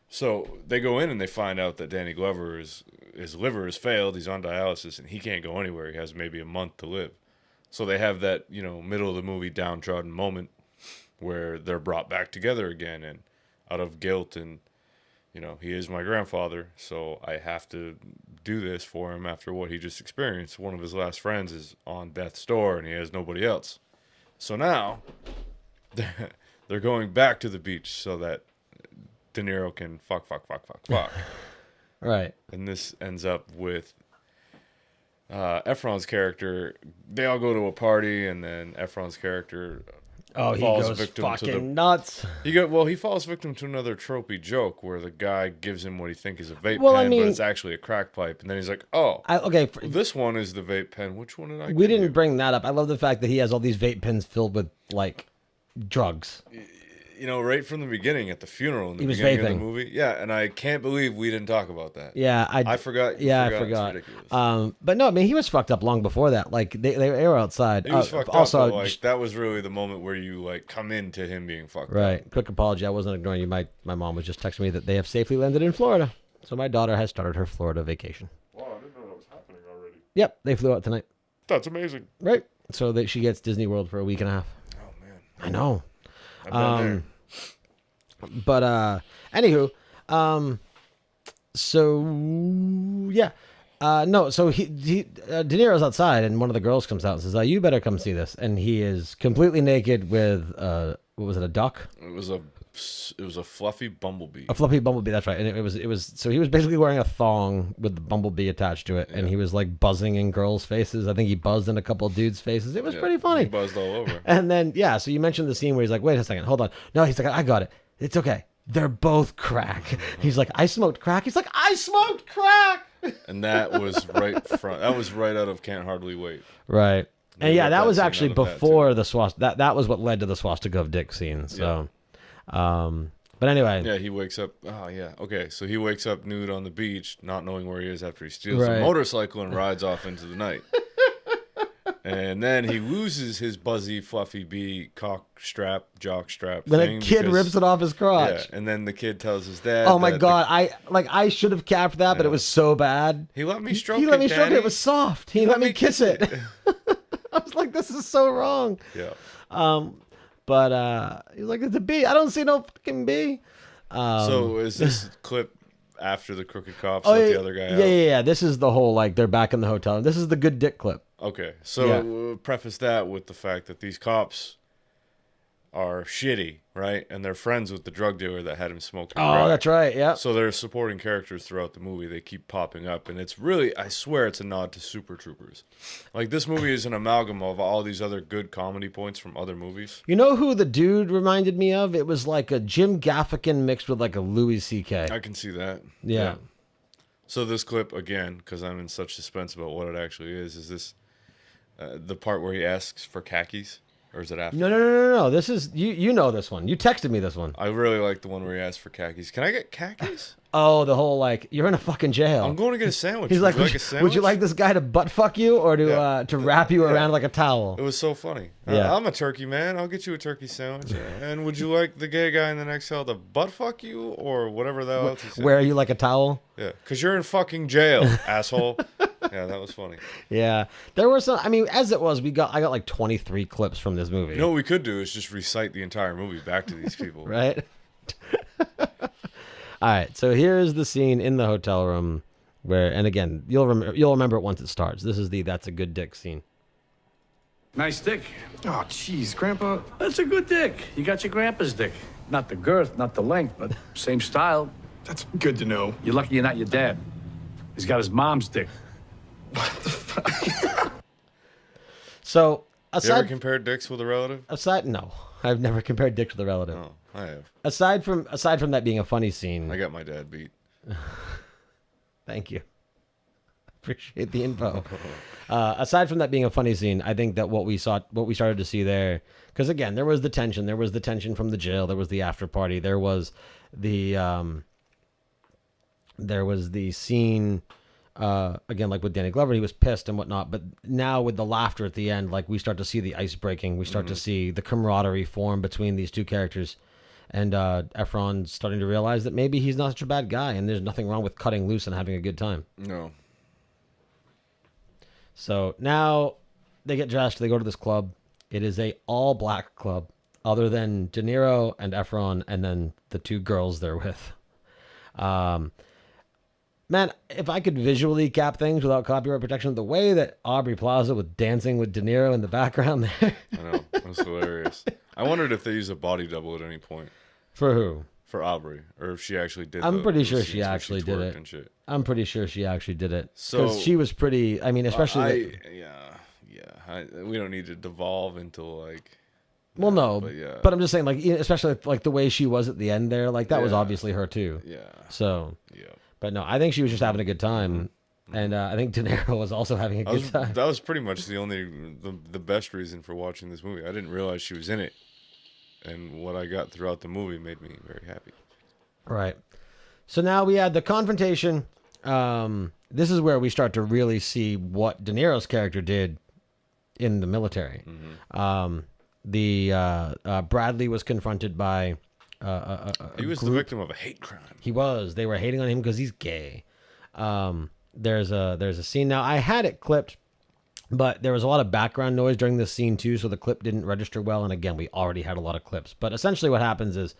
So they go in and they find out that Danny Glover his liver has failed. He's on dialysis and he can't go anywhere. He has maybe a month to live. So they have that, middle of the movie downtrodden moment where they're brought back together again and out of guilt and he is my grandfather, so I have to do this for him after what he just experienced. One of his last friends is on death's door and he has nobody else. So now they're going back to the beach so that De Niro can fuck. Right. And this ends up with Efron's character. They all go to a party and then Efron's character he goes fucking nuts. He falls victim to another tropey joke where the guy gives him what he thinks is a vape pen, but it's actually a crack pipe. And then he's like, this one is the vape pen. Which one did I We didn't bring that up. I love the fact that he has all these vape pens filled with, like, drugs. Right from the beginning at the funeral in the He was beginning vaping. of the movie. Yeah, and I can't believe we didn't talk about that. Yeah, I forgot. Yeah, I forgot. It's ridiculous. But no, I mean, he was fucked up long before that. Like, they were outside. He was fucked also, up, but, like, that was really the moment where you, like, come into him being fucked up. Right. Quick apology. I wasn't ignoring you. My mom was just texting me that they have safely landed in Florida. So my daughter has started her Florida vacation. Wow, I didn't know that was happening already. Yep, they flew out tonight. That's amazing. Right. So that she gets Disney World for a week and a half. Oh, man. I know. I've been there. But anywho, so yeah, no, so he De Niro's outside, and one of the girls comes out and says, "You better come see this." And he is completely naked with what was it, a duck? It was a fluffy bumblebee. A fluffy bumblebee, that's right. And it was so he was basically wearing a thong with the bumblebee attached to it, and he was like buzzing in girls' faces. I think he buzzed in a couple of dudes' faces. It was pretty funny. He buzzed all over. And then so you mentioned the scene where he's like, "Wait a second, hold on." No, he's like, "I got it. It's okay. They're both crack." He's like, "I smoked crack." He's like, "I smoked crack." And that was right front. That was right out of Can't Hardly Wait. Right. And yeah, that was scene actually out of that, before the swastika. That was what led to the swastika of dick scene. So, but anyway. Yeah, he wakes up. Oh yeah. Okay, so he wakes up nude on the beach, not knowing where he is after he steals Right. a motorcycle and rides off into the night. And then he loses his buzzy, fluffy bee jock strap Then thing. a kid rips it off his crotch. Yeah, and then the kid tells his dad. Oh my that god! I should have capped that, but it was so bad. He let me stroke it. He let me stroke it. Daddy. It was soft. He let me kiss it. I was like, this is so wrong. Yeah. But he's like, it's a bee. I don't see no fucking bee. So is this clip after the crooked cops Oh, let yeah, the other guy out? yeah. This is the whole like they're back in the hotel. This is the good dick clip. Okay, so preface that with the fact that these cops are shitty, right? And they're friends with the drug dealer that had him smoking Oh, crack. that's right. Yeah. So they're supporting characters throughout the movie. They keep popping up, and it's really, I swear, it's a nod to Super Troopers. Like, this movie is an amalgam of all these other good comedy points from other movies. You know who the dude reminded me of? It was like a Jim Gaffigan mixed with like a Louis C.K. I can see that. Yeah. So this clip, again, because I'm in such suspense about what it actually is this the part where he asks for khakis? Or is it after? No. This is, you know this one. You texted me this one. I really like the one where he asks for khakis. Can I get khakis? Oh, the whole, like, you're in a fucking jail. I'm going to get a sandwich. He's like, would you like a sandwich? would you like this guy to butt fuck you or to wrap you around like a towel? It was so funny. Yeah. I'm a turkey man. I'll get you a turkey sandwich. And would you like the gay guy in the next cell to butt fuck you or whatever the hell else he said? Wear you like a towel? Yeah, because you're in fucking jail, asshole. Yeah, that was funny. Yeah. There were some, I mean, as it was, I got like 23 clips from this movie. You know what we could do is just recite the entire movie back to these people. Right? All right, so here's the scene in the hotel room where, and again, you'll remember it once it starts. This is the "That's a Good Dick" scene. Nice dick. Oh, jeez, Grandpa. That's a good dick. You got your grandpa's dick. Not the girth, not the length, but same style. That's good to know. You're lucky you're not your dad. He's got his mom's dick. So, You ever compared dicks with a relative? No, I've never compared dicks with a relative. Oh, I have. Aside from that being a funny scene, I got my dad beat. Thank you. Appreciate the info. Aside from that being a funny scene, I think that what we started to see there, because again, there was the tension. There was the tension from the jail. There was the after party. There was the scene. Again, like with Danny Glover, he was pissed and whatnot. But now with the laughter at the end, like we start to see the ice breaking. We start to see the camaraderie form between these two characters. And Efron's starting to realize that maybe he's not such a bad guy, and there's nothing wrong with cutting loose and having a good time. No. So now they get dressed. They go to this club. It is a all-black club, other than De Niro and Efron, and then the two girls they're with. Man, if I could visually cap things without copyright protection, the way that Aubrey Plaza was dancing with De Niro in the background there. I know. It was hilarious. I wondered if they used a body double at any point. For who? For Aubrey. Or if she actually did I'm pretty sure she actually did it. And shit. I'm pretty sure she actually did it. So Because she was pretty, I mean, especially... we don't need to devolve into like... Well, no, but, but I'm just saying, like, especially like the way she was at the end there, like that was obviously her too. Yeah. So, but no, I think she was just having a good time, and I think De Niro was also having a good time. That was pretty much the best reason for watching this movie. I didn't realize she was in it, and what I got throughout the movie made me very happy. Right. So now we had the confrontation. This is where we start to really see what De Niro's character did in the military. Bradley was confronted by he was the victim of a hate crime. He was. They were hating on him because he's gay. There's a scene now. I had it clipped, but there was a lot of background noise during this scene too, so the clip didn't register well. And again, we already had a lot of clips. But essentially, what happens is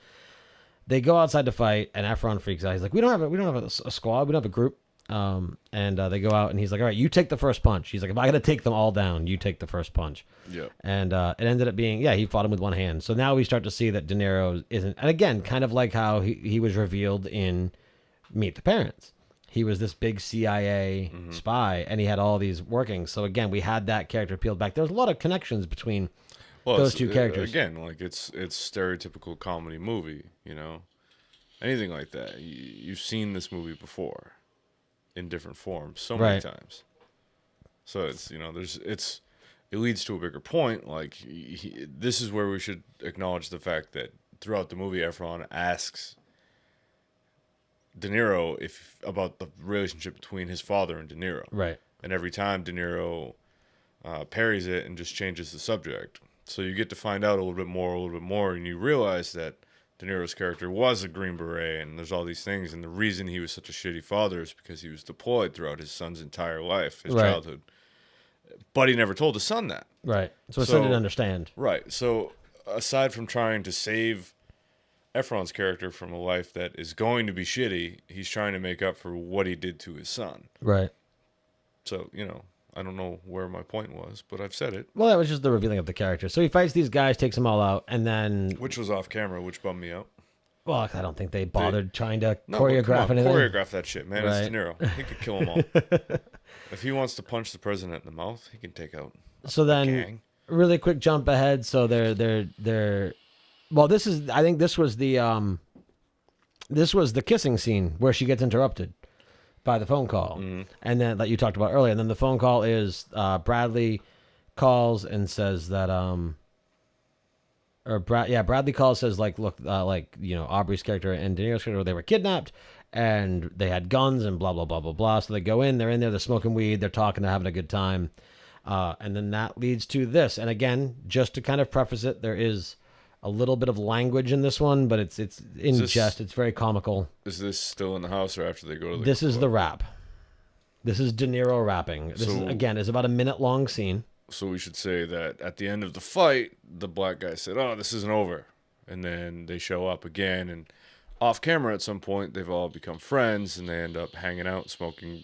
they go outside to fight, and Efron freaks out. He's like, "We don't have a squad. We don't have a group." And they go out, and he's like, "All right, you take the first punch." He's like, "If I got to take them all down, you take the first punch." Yeah. And it ended up being, he fought him with one hand. So now we start to see that De Niro isn't, and again, kind of like how he was revealed in Meet the Parents. He was this big CIA spy, and he had all these workings. So again, we had that character peeled back. There's a lot of connections between those two characters. Again, like it's stereotypical comedy movie, anything like that. You've seen this movie before in different forms so many times. So it's it leads to a bigger point. Like this is where we should acknowledge the fact that throughout the movie, Efron asks De Niro about the relationship between his father and De Niro. Right. And every time De Niro parries it and just changes the subject. So you get to find out a little bit more, and you realize that De Niro's character was a Green Beret, and there's all these things, and the reason he was such a shitty father is because he was deployed throughout his son's entire life, his childhood. But he never told his son that. Right. So his son didn't understand. Right. So aside from trying to save Efron's character from a life that is going to be shitty, he's trying to make up for what he did to his son. Right. So, I don't know where my point was, but I've said it. Well, that was just the revealing of the character. So he fights these guys, takes them all out, and then... Which was off camera, which bummed me out. Well, I don't think they bothered trying to choreograph anything. Choreograph that shit, man. Right. It's De Niro. He could kill them all. If he wants to punch the president in the mouth, he can take out gang. Really quick jump ahead. So they're well, this is, I think this was the kissing scene where she gets interrupted by the phone call. Mm-hmm. And then, like you talked about earlier, and then the phone call is Bradley calls and says that Bradley calls, says like, look, like, you know, Aubrey's character and De Niro's character, they were kidnapped and they had guns and blah blah blah blah blah. So they go in, they're in there, they're smoking weed, they're talking, they're having a good time, and then that leads to this. And again, just to kind of preface it, there is a little bit of language in this one, but it's in jest. It's very comical. Is this still in the house or after they go to the This club? is the rap. This is De Niro rapping. This is, again, is about a minute-long scene. So we should say that at the end of the fight, the black guy said, "Oh, this isn't over." And then they show up again, and off camera at some point, they've all become friends, and they end up hanging out, smoking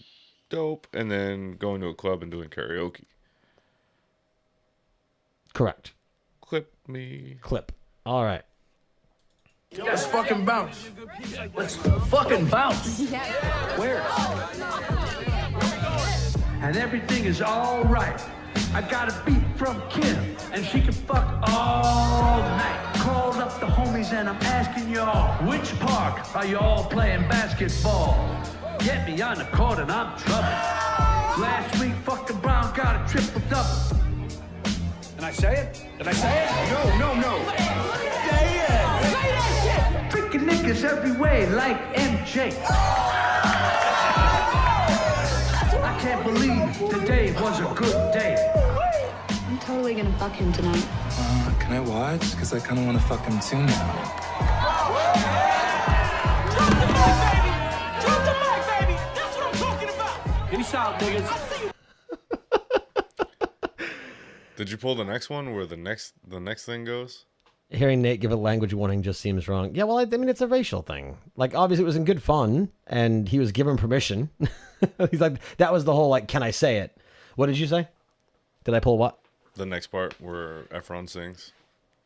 dope, and then going to a club and doing karaoke. Correct. Clip me. Clip. All right. Let's fucking bounce. Let's fucking bounce. Where? And everything is all right. I got a beat from Kim, and she can fuck all night. Called up the homies, and I'm asking y'all, which park are y'all playing basketball? Get me on the court, and I'm trouble. Last week, fucking Brown got a triple-double. Can I say it? Did I say it? No. Say it. Say that shit. Freaking niggas every way like MJ. I can't believe today was a good day. I'm totally gonna fuck him tonight. Can I watch? Because I kind of want to fuck him too now. Drop the mic, baby! Drop the mic, baby! That's what I'm talking about! Peace out, niggas. Did you pull the next one where the next thing goes? Hearing Nate give a language warning just seems wrong. Yeah, well, I mean, it's a racial thing. Like, obviously, it was in good fun, and he was given permission. He's like, that was the whole, like, can I say it? What did you say? Did I pull what? The next part where Efron sings.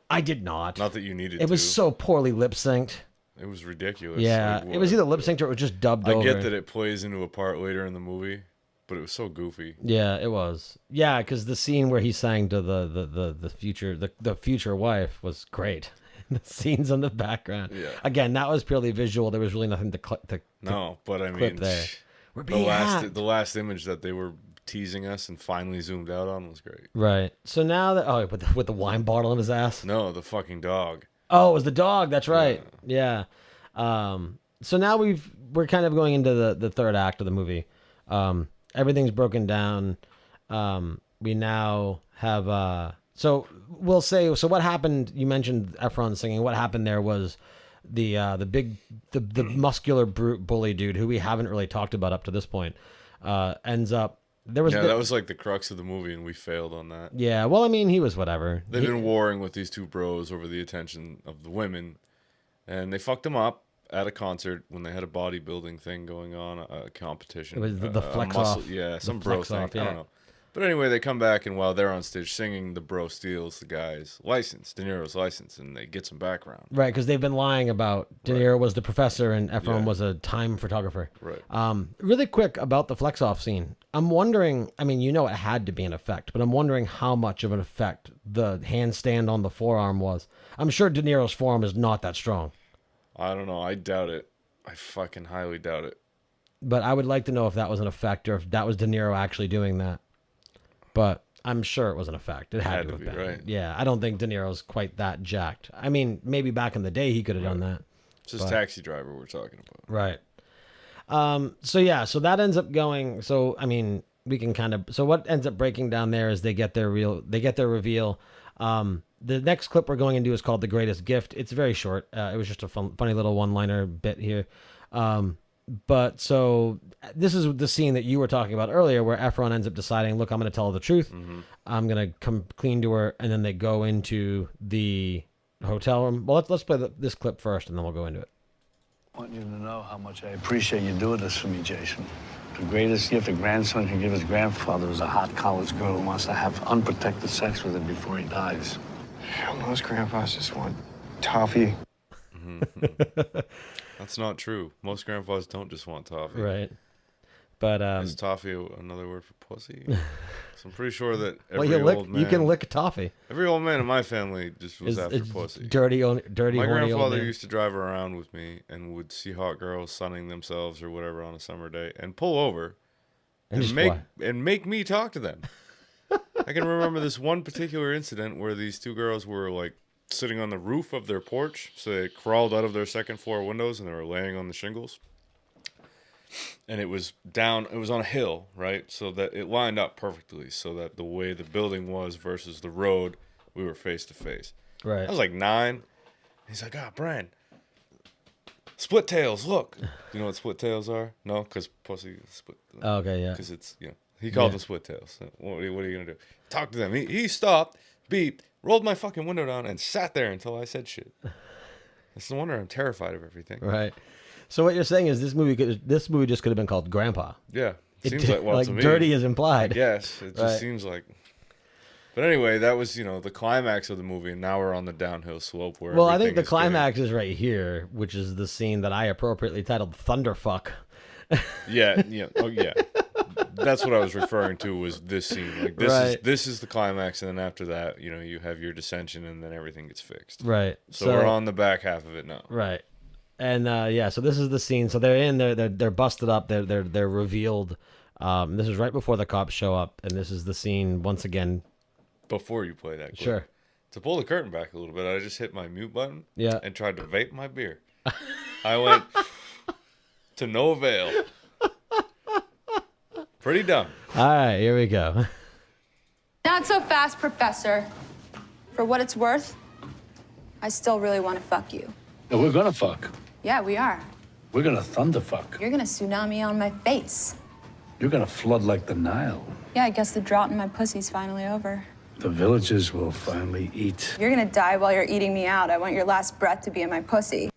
I did not. Not that you needed It was so poorly lip-synced. It was ridiculous. Yeah, like, it was either lip-synced or it was just dubbed over. I get that it plays into a part later in the movie, but it was so goofy. Yeah, it was. Yeah, because the scene where he sang to the future wife was great. The scenes on the background. Yeah. Again, that was purely visual. There was really nothing to No, but I clip mean, there. We're being hacked. the last image that they were teasing us and finally zoomed out on was great. Right. So now that with the wine bottle in his ass. No, the fucking dog. Oh, it was the dog. That's right. Yeah. So now we're kind of going into the third act of the movie. Everything's broken down. We now have so we'll say, so what happened, you mentioned Efron singing. What happened there was the muscular brute bully dude who we haven't really talked about up to this point ends up that was like the crux of the movie, and we failed on that. Yeah, well, I mean, he was whatever. They've been warring with these two bros over the attention of the women, and they fucked him up at a concert when they had a bodybuilding thing going on, a competition. It was the flex off. Yeah, some The bro flex thing. off, yeah. I don't know. But anyway, they come back, and while they're on stage singing, the bro steals the guy's license, De Niro's license, and they get some background. Right, because they've been lying about De Niro was the professor and Efron was a time photographer. Right. Really quick about the flex off scene. I'm wondering, I mean, you know, it had to be an effect, but I'm wondering how much of an effect the handstand on the forearm was. I'm sure De Niro's forearm is not that strong. I don't know. I doubt it. I fucking highly doubt it. But I would like to know if that was an effect or if that was De Niro actually doing that. But I'm sure it was an effect. It had to have be, been. right? Yeah, I don't think De Niro's quite that jacked. I mean, maybe back in the day he could have done that. It's just Taxi Driver we're talking about. Right. So that ends up going. So I mean, we can kind of. So what ends up breaking down there is they get their reveal. The next clip we're going into is called "The Greatest Gift." It's very short. It was just a funny little one-liner bit here. But so this is the scene that you were talking about earlier, where Efron ends up deciding, "Look, I'm going to tell her the truth. Mm-hmm. I'm going to come clean to her," and then they go into the hotel room. Well, let's play this clip first, and then we'll go into it. I want you to know how much I appreciate you doing this for me, Jason. The greatest gift a grandson can give his grandfather is a hot college girl who wants to have unprotected sex with him before he dies. Most grandpas just want toffee. That's not true. Most grandpas don't just want toffee. Right. But is toffee another word for pussy? So I'm pretty sure that every old man, you can lick toffee. Every old man in my family just was after pussy. Dirty. My horny old grandfather man. used to drive around with me and would see hot girls sunning themselves or whatever on a summer day and pull over and make me talk to them. I can remember this one particular incident where these two girls were like sitting on the roof of their porch. So they crawled out of their second floor windows and they were laying on the shingles. And it was on a hill, right? So that it lined up perfectly so that the way the building was versus the road, we were face to face. Right. I was like 9. He's like, Brian, split tails, look. You know what split tails are? No, because pussy split. Oh, okay, yeah. Because it's, he called them split tails. What are you going to do? Talk to them. He stopped, beeped, rolled my fucking window down, and sat there until I said shit. It's no wonder I'm terrified of everything. Right. So what you're saying is this movie just could have been called Grandpa. Yeah. Seems like to me. Dirty is implied. Yes. It just seems like. But anyway, that was, the climax of the movie, and now we're on the downhill slope where I think the climax is right here, which is the scene that I appropriately titled Thunderfuck. Yeah. Oh, yeah. That's what I was referring to was this scene. Like this is the climax, and then after that, you have your dissension, and then everything gets fixed. Right. So we're on the back half of it now. Right. And so this is the scene. So they're in there. They're busted up. They're revealed. This is right before the cops show up, and this is the scene once again. Before you play that clip. Sure. To pull the curtain back a little bit, I just hit my mute button. Yeah. And tried to vape my beer. I went to no avail. Pretty dumb. All right, here we go. Not so fast, Professor. For what it's worth, I still really want to fuck you. Yeah, we're gonna fuck. Yeah, we are. We're gonna thunderfuck. You're gonna tsunami on my face. You're gonna flood like the Nile. Yeah, I guess the drought in my pussy's finally over. The villagers will finally eat. You're gonna die while you're eating me out. I want your last breath to be in my pussy.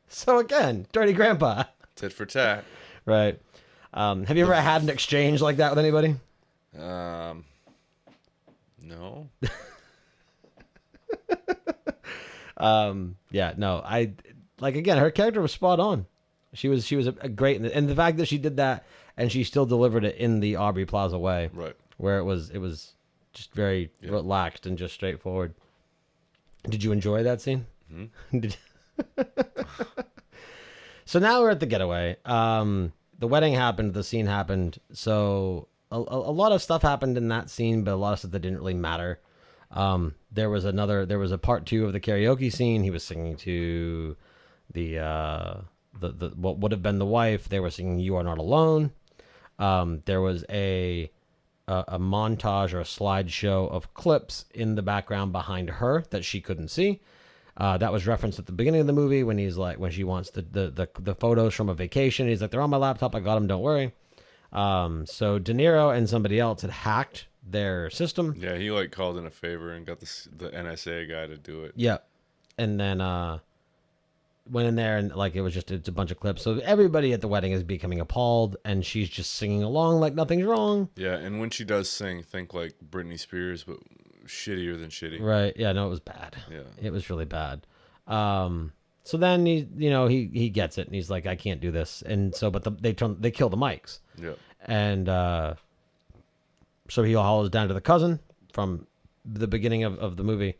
So again, Dirty Grandpa. Tit for tat. Right. Have you ever had an exchange like that with anybody? No. Yeah, no. Again, her character was spot on. She was a great, and the fact that she did that and she still delivered it in the Aubrey Plaza way, right? Where it was just very relaxed and just straightforward. Did you enjoy that scene? Mm-hmm. So now we're at the getaway. The wedding happened, the scene happened. So a lot of stuff happened in that scene, but a lot of stuff that didn't really matter. There was a part 2 of the karaoke scene. He was singing to the what would have been the wife. They were singing "You Are Not Alone." There was a montage or a slideshow of clips in the background behind her that she couldn't see. That was referenced at the beginning of the movie when she wants the photos from a vacation. He's like, they're on my laptop. I got them. Don't worry. So De Niro and somebody else had hacked their system. Yeah, he called in a favor and got the NSA guy to do it. Yeah, and then went in there and it's a bunch of clips. So everybody at the wedding is becoming appalled, and she's just singing along like nothing's wrong. Yeah, and when she does sing, think like Britney Spears, but shittier than shitty. Right. Yeah. No, it was bad. Yeah. It was really bad. So then he gets it and he's like, I can't do this. And so, but they kill the mics. Yeah. And so he hollers down to the cousin from the beginning of the movie,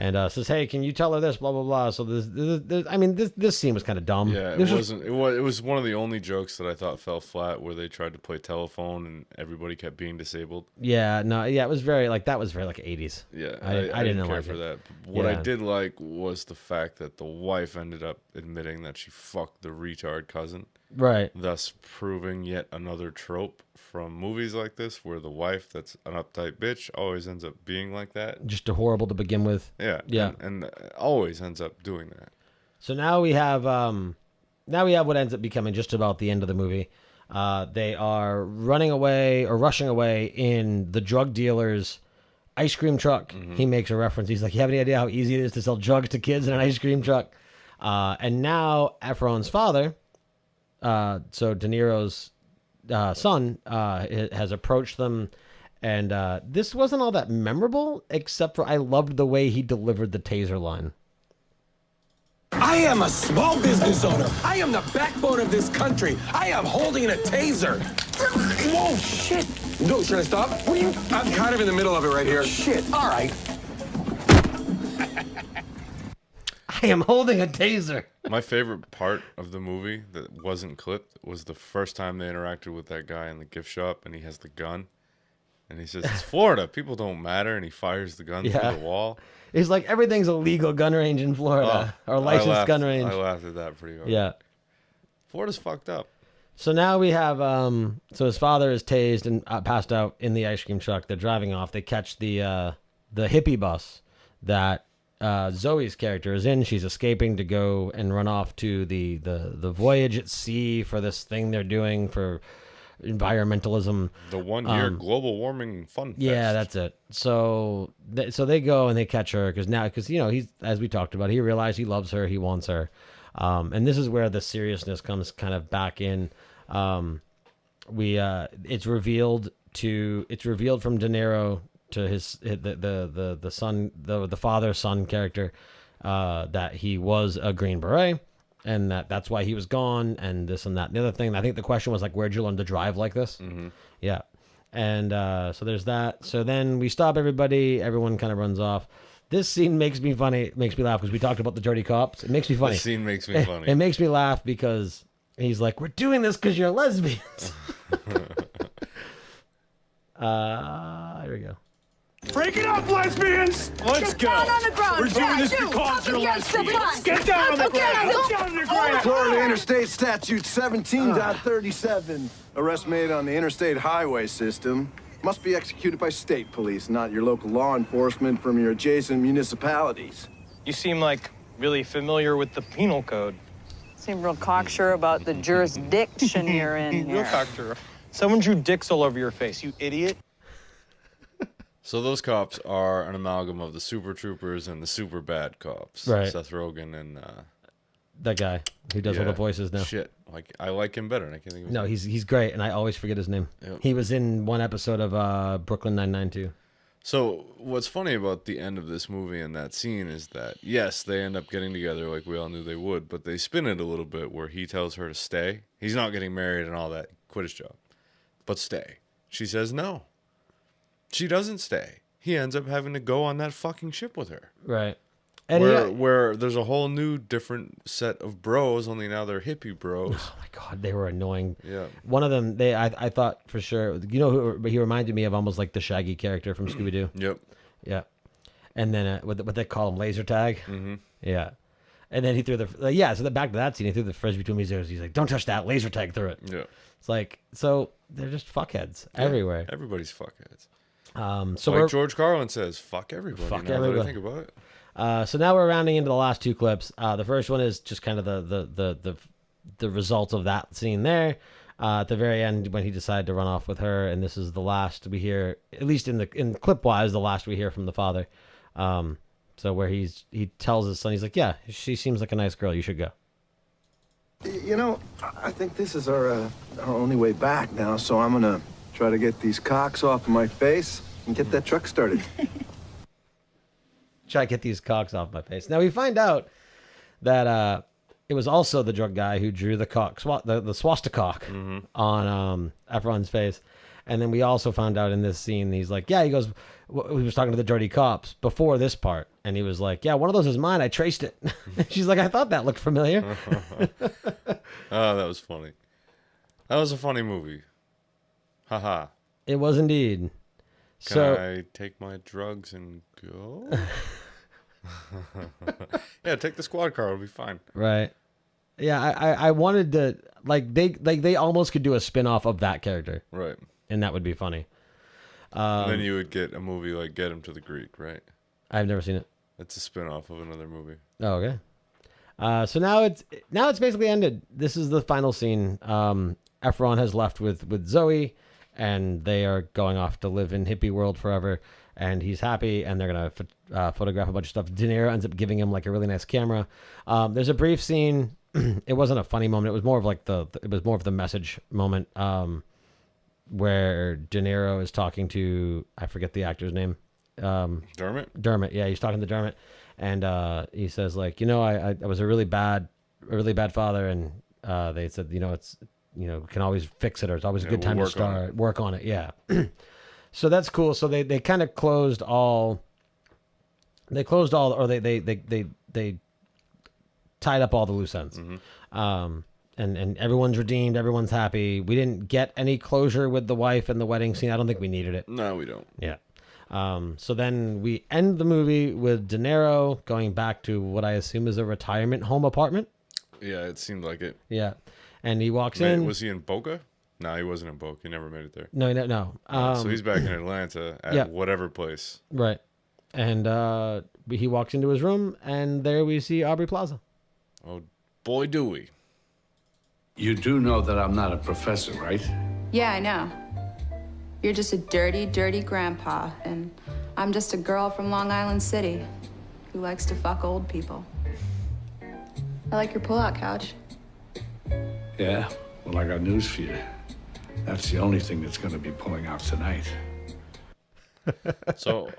and says, "Hey, can you tell her this?" Blah blah blah. So this scene was kind of dumb. Yeah, it wasn't. It was one of the only jokes that I thought fell flat, where they tried to play telephone and everybody kept being disabled. Yeah, no, yeah, it was very that was very 80s. Yeah, I didn't care like for it. that. What I did like was the fact that the wife ended up admitting that she fucked the retard cousin. Right. Thus proving yet another trope from movies like this, where the wife that's an uptight bitch always ends up being like that. Just horrible to begin with. Yeah. Yeah. And always ends up doing that. So now we have what ends up becoming just about the end of the movie. They are running away or rushing away in the drug dealer's ice cream truck. Mm-hmm. He makes a reference. He's like, "You have any idea how easy it is to sell drugs to kids in an ice cream truck?" And now Efron's father, so De Niro's son, has approached them. And this wasn't all that memorable, except for I loved the way he delivered the taser line. I am a small business owner. I am the backbone of this country. I am holding a taser. Whoa, shit. No, should I stop? What are you? I'm kind of in the middle of it right here. Shit. All right. I am holding a taser. My favorite part of the movie that wasn't clipped was the first time they interacted with that guy in the gift shop, and he has the gun. And he says, it's Florida. People don't matter. And he fires the gun through the wall. He's like, everything's a legal gun range in Florida. Or licensed gun range. I laughed at that pretty hard. Yeah. Florida's fucked up. So now we have, so his father is tased and passed out in the ice cream truck. They're driving off. They catch the hippie bus that Zoe's character is in. She's escaping to go and run off to the voyage at sea for this thing they're doing for environmentalism. The 1 year global warming fun fest. Yeah, that's it. So they go and they catch her because he's, as we talked about, he realized he loves her, he wants her, and this is where the seriousness comes kind of back in. It's revealed from De Niro to the son, the father-son character, that he was a Green Beret. And that's why he was gone, and this and that. And the other thing, I think the question was like, where'd you learn to drive like this? Mm-hmm. Yeah. And so there's that. So then we stop everybody. Everyone kind of runs off. This scene makes me funny. It makes me laugh because we talked about the dirty cops. It makes me funny. This scene makes me funny. It makes me laugh because he's like, we're doing this because you're lesbians. Here we go. Break it up, lesbians! Let's go. Down on the ground. We're doing this because you're lesbians. Get down on the ground. Get down on the ground. Florida Interstate Statute 17.37. Arrest made on the interstate highway system must be executed by state police, not your local law enforcement from your adjacent municipalities. You seem like really familiar with the penal code. Seem real cocksure about the jurisdiction you're in here. Real cocksure. Someone drew dicks all over your face, you idiot. So those cops are an amalgam of the Super Troopers and the Super Bad Cops. Right. Seth Rogen and that guy who does all the voices now. Shit, like I like him better. And I can't think of his No, name. he's great, and I always forget his name. Yep. He was in one episode of Brooklyn Nine-Nine too. So what's funny about the end of this movie and that scene is that, yes, they end up getting together like we all knew they would, but they spin it a little bit where he tells her to stay. He's not getting married and all that. Quit his job. But stay. She says no. She doesn't stay. He ends up having to go on that fucking ship with her. Right. And where there's a whole new different set of bros, only now they're hippie bros. Oh my God, they were annoying. Yeah. One of them, I thought for sure, who he reminded me of almost like the Shaggy character from Scooby-Doo. Yep. Yeah. And then what they call him, laser tag. Mm-hmm. Yeah. And then he threw so back to that scene, he threw the frisbee between his ears. He's like, don't touch that, laser tag through it. Yeah. It's like, so they're just fuckheads everywhere. Everybody's fuckheads. So like George Carlin says, fuck everybody. Fuck now everybody. that I think about it. So now we're rounding into the last two clips. The first one is just kind of the result of that scene there. At the very end, when he decided to run off with her, and this is the last we hear, at least in clip wise, the last we hear from the father. So where he tells his son, he's like, "Yeah, she seems like a nice girl. You should go." You know, I think this is our only way back now, so I'm gonna try to get these cocks off of my face and get that truck started. Try to get these cocks off my face. Now we find out that it was also the drug guy who drew the cock, the swastika on Efron's face. And then we also found out in this scene, he's like, yeah, he goes, he was talking to the dirty cops before this part. And he was like, yeah, one of those is mine. I traced it. She's like, I thought that looked familiar. Oh, that was funny. That was a funny movie. Haha. It was indeed. Can I take my drugs and go? Yeah, take the squad car. It'll be fine. Right. Yeah, I wanted to, they almost could do a spin-off of that character. Right. And that would be funny. And then you would get a movie like Get Him to the Greek, right? I've never seen it. It's a spin-off of another movie. Oh, okay. So now it's basically ended. This is the final scene. Efron has left with Zoe, and they are going off to live in hippie world forever. and he's happy, and they're gonna photograph a bunch of stuff. De Niro ends up giving him like a really nice camera. There's a brief scene. It wasn't a funny moment. It was more of like the message moment, where De Niro is talking to, I forget the actor's name. Dermot. Yeah, he's talking to Dermot, and he says like, I was a really bad father, and they said, it's, can always fix it, or it's always a good time to start work on it. Yeah. So that's cool. So they kind of closed all, or they tied up all the loose ends. And everyone's redeemed, everyone's happy. We didn't get any closure with the wife and the wedding scene. I don't think we needed it. No, we don't. Yeah. So then we end the movie with De Niro going back to what I assume is a retirement home apartment. Yeah, it seemed like it. Yeah. And he walks in. Was he in Boca? No, he wasn't in Boca. He never made it there. No. So he's back in Atlanta at whatever place. Right. And he walks into his room, and there we see Aubrey Plaza. Oh, boy, do we. You do know that I'm not a professor, right? Yeah, I know. You're just a dirty, dirty grandpa, and I'm just a girl from Long Island City who likes to fuck old people. I like your pull-out couch. Yeah? Well, I got news for you. That's the only thing that's going to be pulling out tonight. So,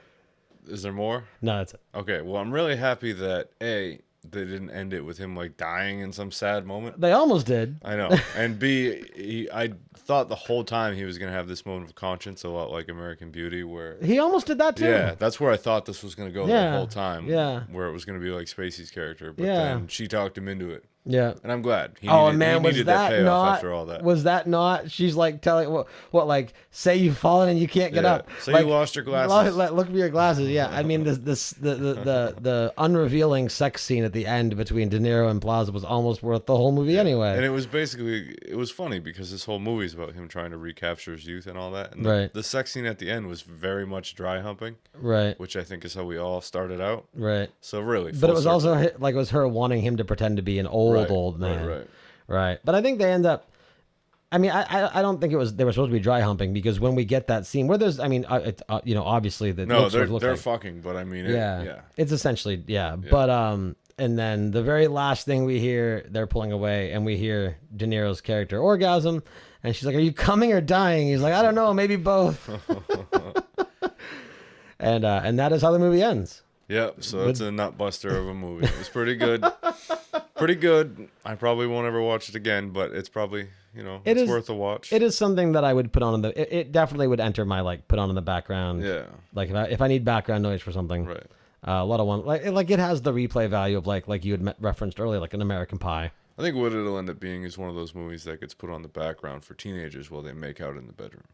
is there more? No, that's it. Okay, well, I'm really happy that, they didn't end it with him, like, dying in some sad moment. They almost did. I know. And B, I thought the whole time he was going to have this moment of conscience, a lot like American Beauty, where... He almost did that, too. Yeah, that's where I thought this was going to go the whole time. Yeah. Where it was going to be like Spacey's character. But then she talked him into it. Yeah. And I'm glad. He was needed that payoff not, after all that. Was that not? She's like telling, what like, say you've fallen and you can't get up. So like, you lost your glasses. Look for your glasses. Yeah. I mean, the unrevealing sex scene at the end between De Niro and Plaza was almost worth the whole movie anyway. And it was basically, it was funny because this whole movie is about him trying to recapture his youth and all that. And right. The sex scene at the end was very much dry humping. Right. Which I think is how we all started out. Right. So really. But it was also like, it was her wanting him to pretend to be an old man. Right. But I think they end up, I mean, I don't think they were supposed to be dry humping, because when we get that scene where there's, I mean, obviously the they're like, fucking, but I mean, it's essentially, but, and then the very last thing we hear, they're pulling away, and we hear De Niro's character orgasm, and she's like, "Are you coming or dying?" He's like, "I don't know, maybe both." and that is how the movie ends. Yeah, so that's a nutbuster of a movie. It was pretty good. Pretty good. I probably won't ever watch it again, but it's probably, it's worth a watch. It is something that I would put on it definitely would enter my, like, put on in the background. Yeah. Like, if I need background noise for something. Right. A lot of like it has the replay value of like you had referenced earlier, like an American Pie. I think what it'll end up being is one of those movies that gets put on the background for teenagers while they make out in the bedroom.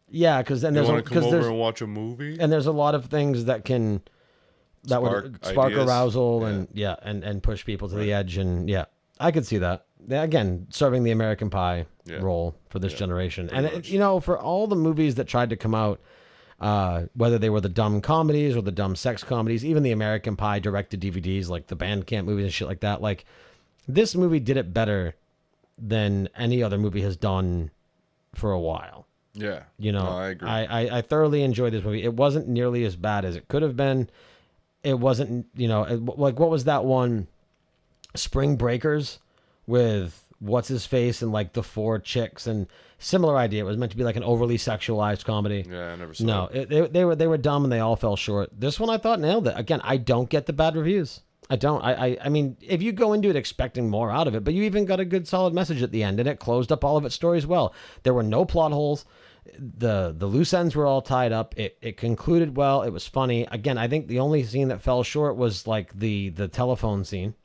Yeah, because then there's want to come over and watch a movie, and there's a lot of things that would spark arousal and push people to the edge, and I could see that. Again, serving the American Pie role for this generation, and for all the movies that tried to come out, whether they were the dumb comedies or the dumb sex comedies, even the American Pie directed DVDs like the Bandcamp movies and shit like that, like this movie did it better than any other movie has done for a while. Yeah. I agree. I thoroughly enjoyed this movie. It wasn't nearly as bad as it could have been. It wasn't, like, what was that one? Spring Breakers with what's his face and like the 4 chicks, and similar idea. It was meant to be like an overly sexualized comedy. Yeah, I never saw it. No, they were dumb and they all fell short. This one I thought nailed it. Again, I don't get the bad reviews. I don't. I mean, if you go into it expecting more out of it, but you even got a good solid message at the end, and it closed up all of its stories well. There were no plot holes. The loose ends were all tied up. It concluded well. It was funny. Again, I think the only scene that fell short was like the telephone scene.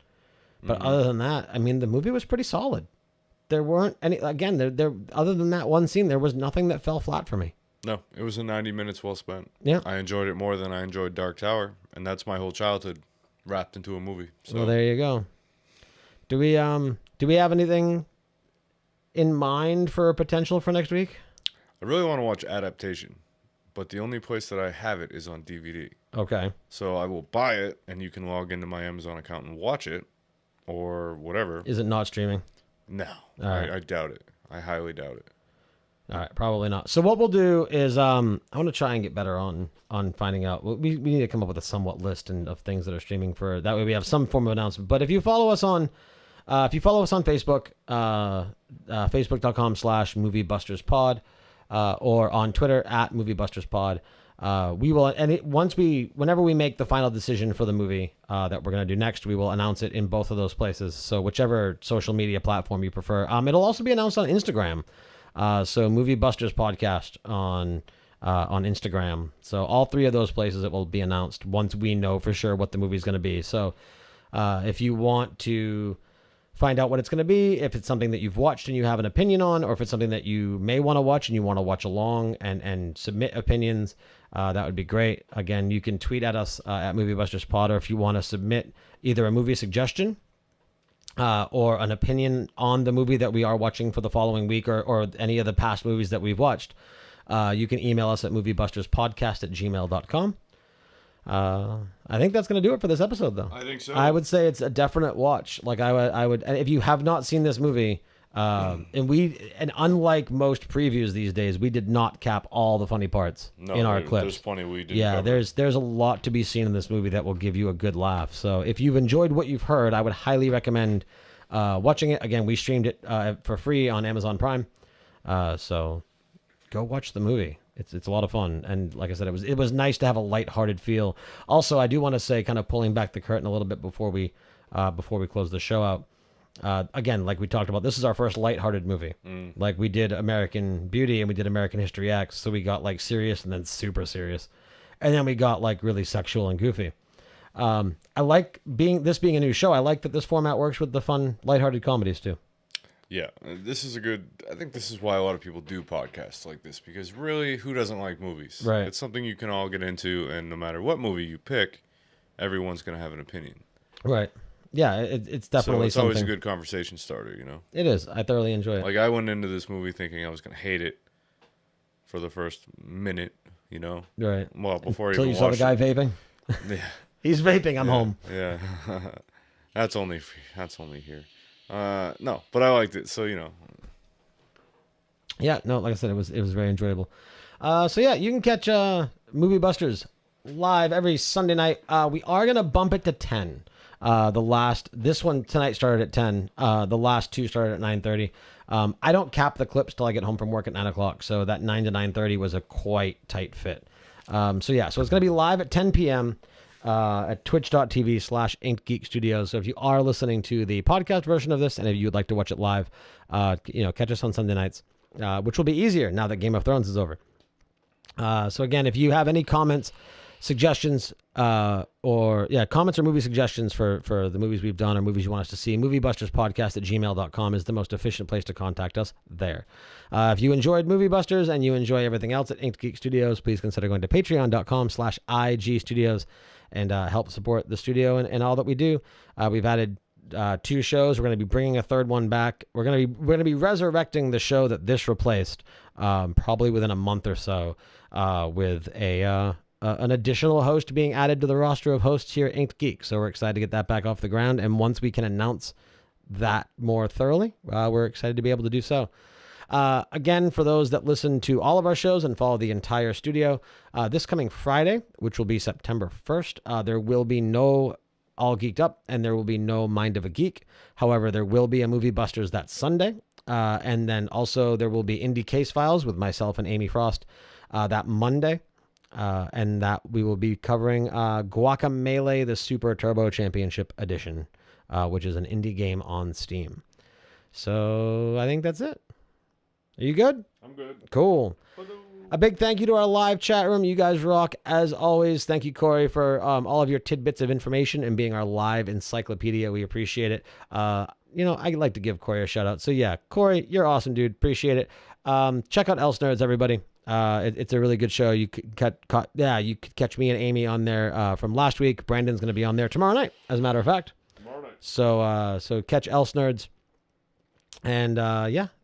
But other than that, I mean, the movie was pretty solid. There weren't any, again, there other than that one scene, there was nothing that fell flat for me. No, it was a 90 minutes well spent. Yeah. I enjoyed it more than I enjoyed Dark Tower, and that's my whole childhood wrapped into a movie. So well, there you go. Do we have anything in mind for a potential for next week? I really want to watch Adaptation, but the only place that I have it is on DVD. Okay. So I will buy it, and you can log into my Amazon account and watch it, or whatever. Is it not streaming? No, All right. I doubt it. I highly doubt it. All right, probably not. So what we'll do is I want to try and get better on finding out. We need to come up with a somewhat list of things that are streaming for. That way we have some form of announcement. But if you follow us on Facebook, facebook.com/moviebusterspod, or on Twitter @moviebusterspod, we will, whenever we make the final decision for the movie that we're going to do next, we will announce it in both of those places. So whichever social media platform you prefer. It'll also be announced on Instagram. So Movie Busters Podcast on Instagram. So all three of those places it will be announced once we know for sure what the movie is going to be. So if you want to find out what it's going to be, if it's something that you've watched and you have an opinion on, or if it's something that you may want to watch and you want to watch along and submit opinions, that would be great. Again, you can tweet at us at MovieBustersPod, or if you want to submit either a movie suggestion or an opinion on the movie that we are watching for the following week, or any of the past movies that we've watched, you can email us at moviebusterspodcast@gmail.com. I think that's going to do it for this episode, though. I think so. I would say it's a definite watch. Like I would, and if you have not seen this movie, and unlike most previews these days, we did not cap all the funny parts in our clips. There's plenty we did. Yeah, cover. there's a lot to be seen in this movie that will give you a good laugh. So if you've enjoyed what you've heard, I would highly recommend watching it. Again, we streamed it for free on Amazon Prime, so go watch the movie. It's a lot of fun, and like I said, it was nice to have a lighthearted feel. Also, I do want to say, kind of pulling back the curtain a little bit before we close the show out. Again, like we talked about, this is our first lighthearted movie. Like we did American Beauty and we did American History X, so we got like serious and then super serious, and then we got like really sexual and goofy. I like being a new show. I like that this format works with the fun, lighthearted comedies too. Yeah, this is I think this is why a lot of people do podcasts like this, because really, who doesn't like movies? Right. It's something you can all get into, and no matter what movie you pick, everyone's going to have an opinion. Right. Yeah, it's definitely it's something. always a good conversation starter, you know? It is. I thoroughly enjoy it. Like, I went into this movie thinking I was going to hate it for the first minute, you know? Right. Well, before Until I you even saw the watched guy it. vaping. Yeah. He's vaping. I'm home. Yeah. That's only here. No, but I liked it, so, you know. Yeah, no, like I said, it was very enjoyable. So yeah, you can catch Movie Busters live every Sunday night. We are gonna bump it to 10. This one tonight started at 10. The last two started at 9:30. I don't cap the clips till I get home from work at 9 o'clock, so that 9 to 9:30 was a quite tight fit. So it's gonna be live at 10 p.m. At twitch.tv/InkedGeekStudios. So if you are listening to the podcast version of this, and if you would like to watch it live, catch us on Sunday nights, which will be easier now that Game of Thrones is over. So again, if you have any comments, suggestions, comments or movie suggestions for the movies we've done or movies you want us to see, moviebusterspodcast@gmail.com is the most efficient place to contact us there. If you enjoyed Movie Busters and you enjoy everything else at Inked Geek Studios, please consider going to patreon.com/IG Studios and help support the studio and all that we do. We've added 2 shows. We're going to be bringing a third one back. We're going to be resurrecting the show that this replaced, probably within a month or so, with an additional host being added to the roster of hosts here at Inked Geek. So we're excited to get that back off the ground. And once we can announce that more thoroughly, we're excited to be able to do so. Again, for those that listen to all of our shows and follow the entire studio, this coming Friday, which will be September 1st, there will be no All Geeked Up and there will be no Mind of a Geek. However, there will be a Movie Busters that Sunday. And then also there will be Indie Case Files with myself and Amy Frost that Monday. And that we will be covering Guacamelee, the Super Turbo Championship Edition, which is an indie game on Steam. So I think that's it. Are you good? I'm good. Cool. A big thank you to our live chat room. You guys rock as always. Thank you, Corey, for all of your tidbits of information and being our live encyclopedia. We appreciate it. I like to give Corey a shout out. So yeah, Corey, you're awesome, dude. Appreciate it. Check out Else Nerds, everybody. It's a really good show. You could catch me and Amy on there from last week. Brandon's going to be on there tomorrow night, as a matter of fact. Tomorrow night. So catch Else Nerds. And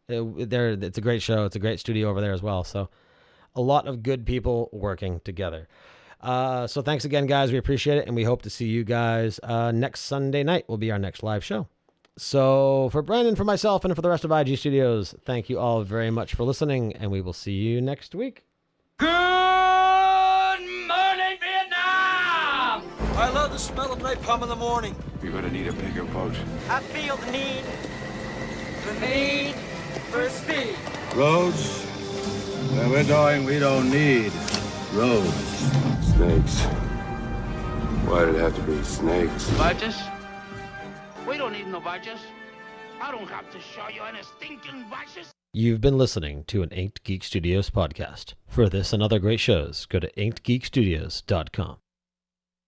it's a great show. It's a great studio over there as well. So a lot of good people working together. So thanks again, guys. We appreciate it. And we hope to see you guys next Sunday night will be our next live show. So for Brandon, for myself, and for the rest of IG Studios, thank you all very much for listening, and we will see you next week. Good morning, Vietnam! I love the smell of napalm in the morning. You're gonna need a bigger boat. I feel the need for speed. Roads? Where we're going, we don't need roads. Snakes. Why did it have to be snakes? Badges? We don't need no badges. I don't have to show you any stinking badges. You've been listening to an Inked Geek Studios podcast. For this and other great shows, go to inkedgeekstudios.com.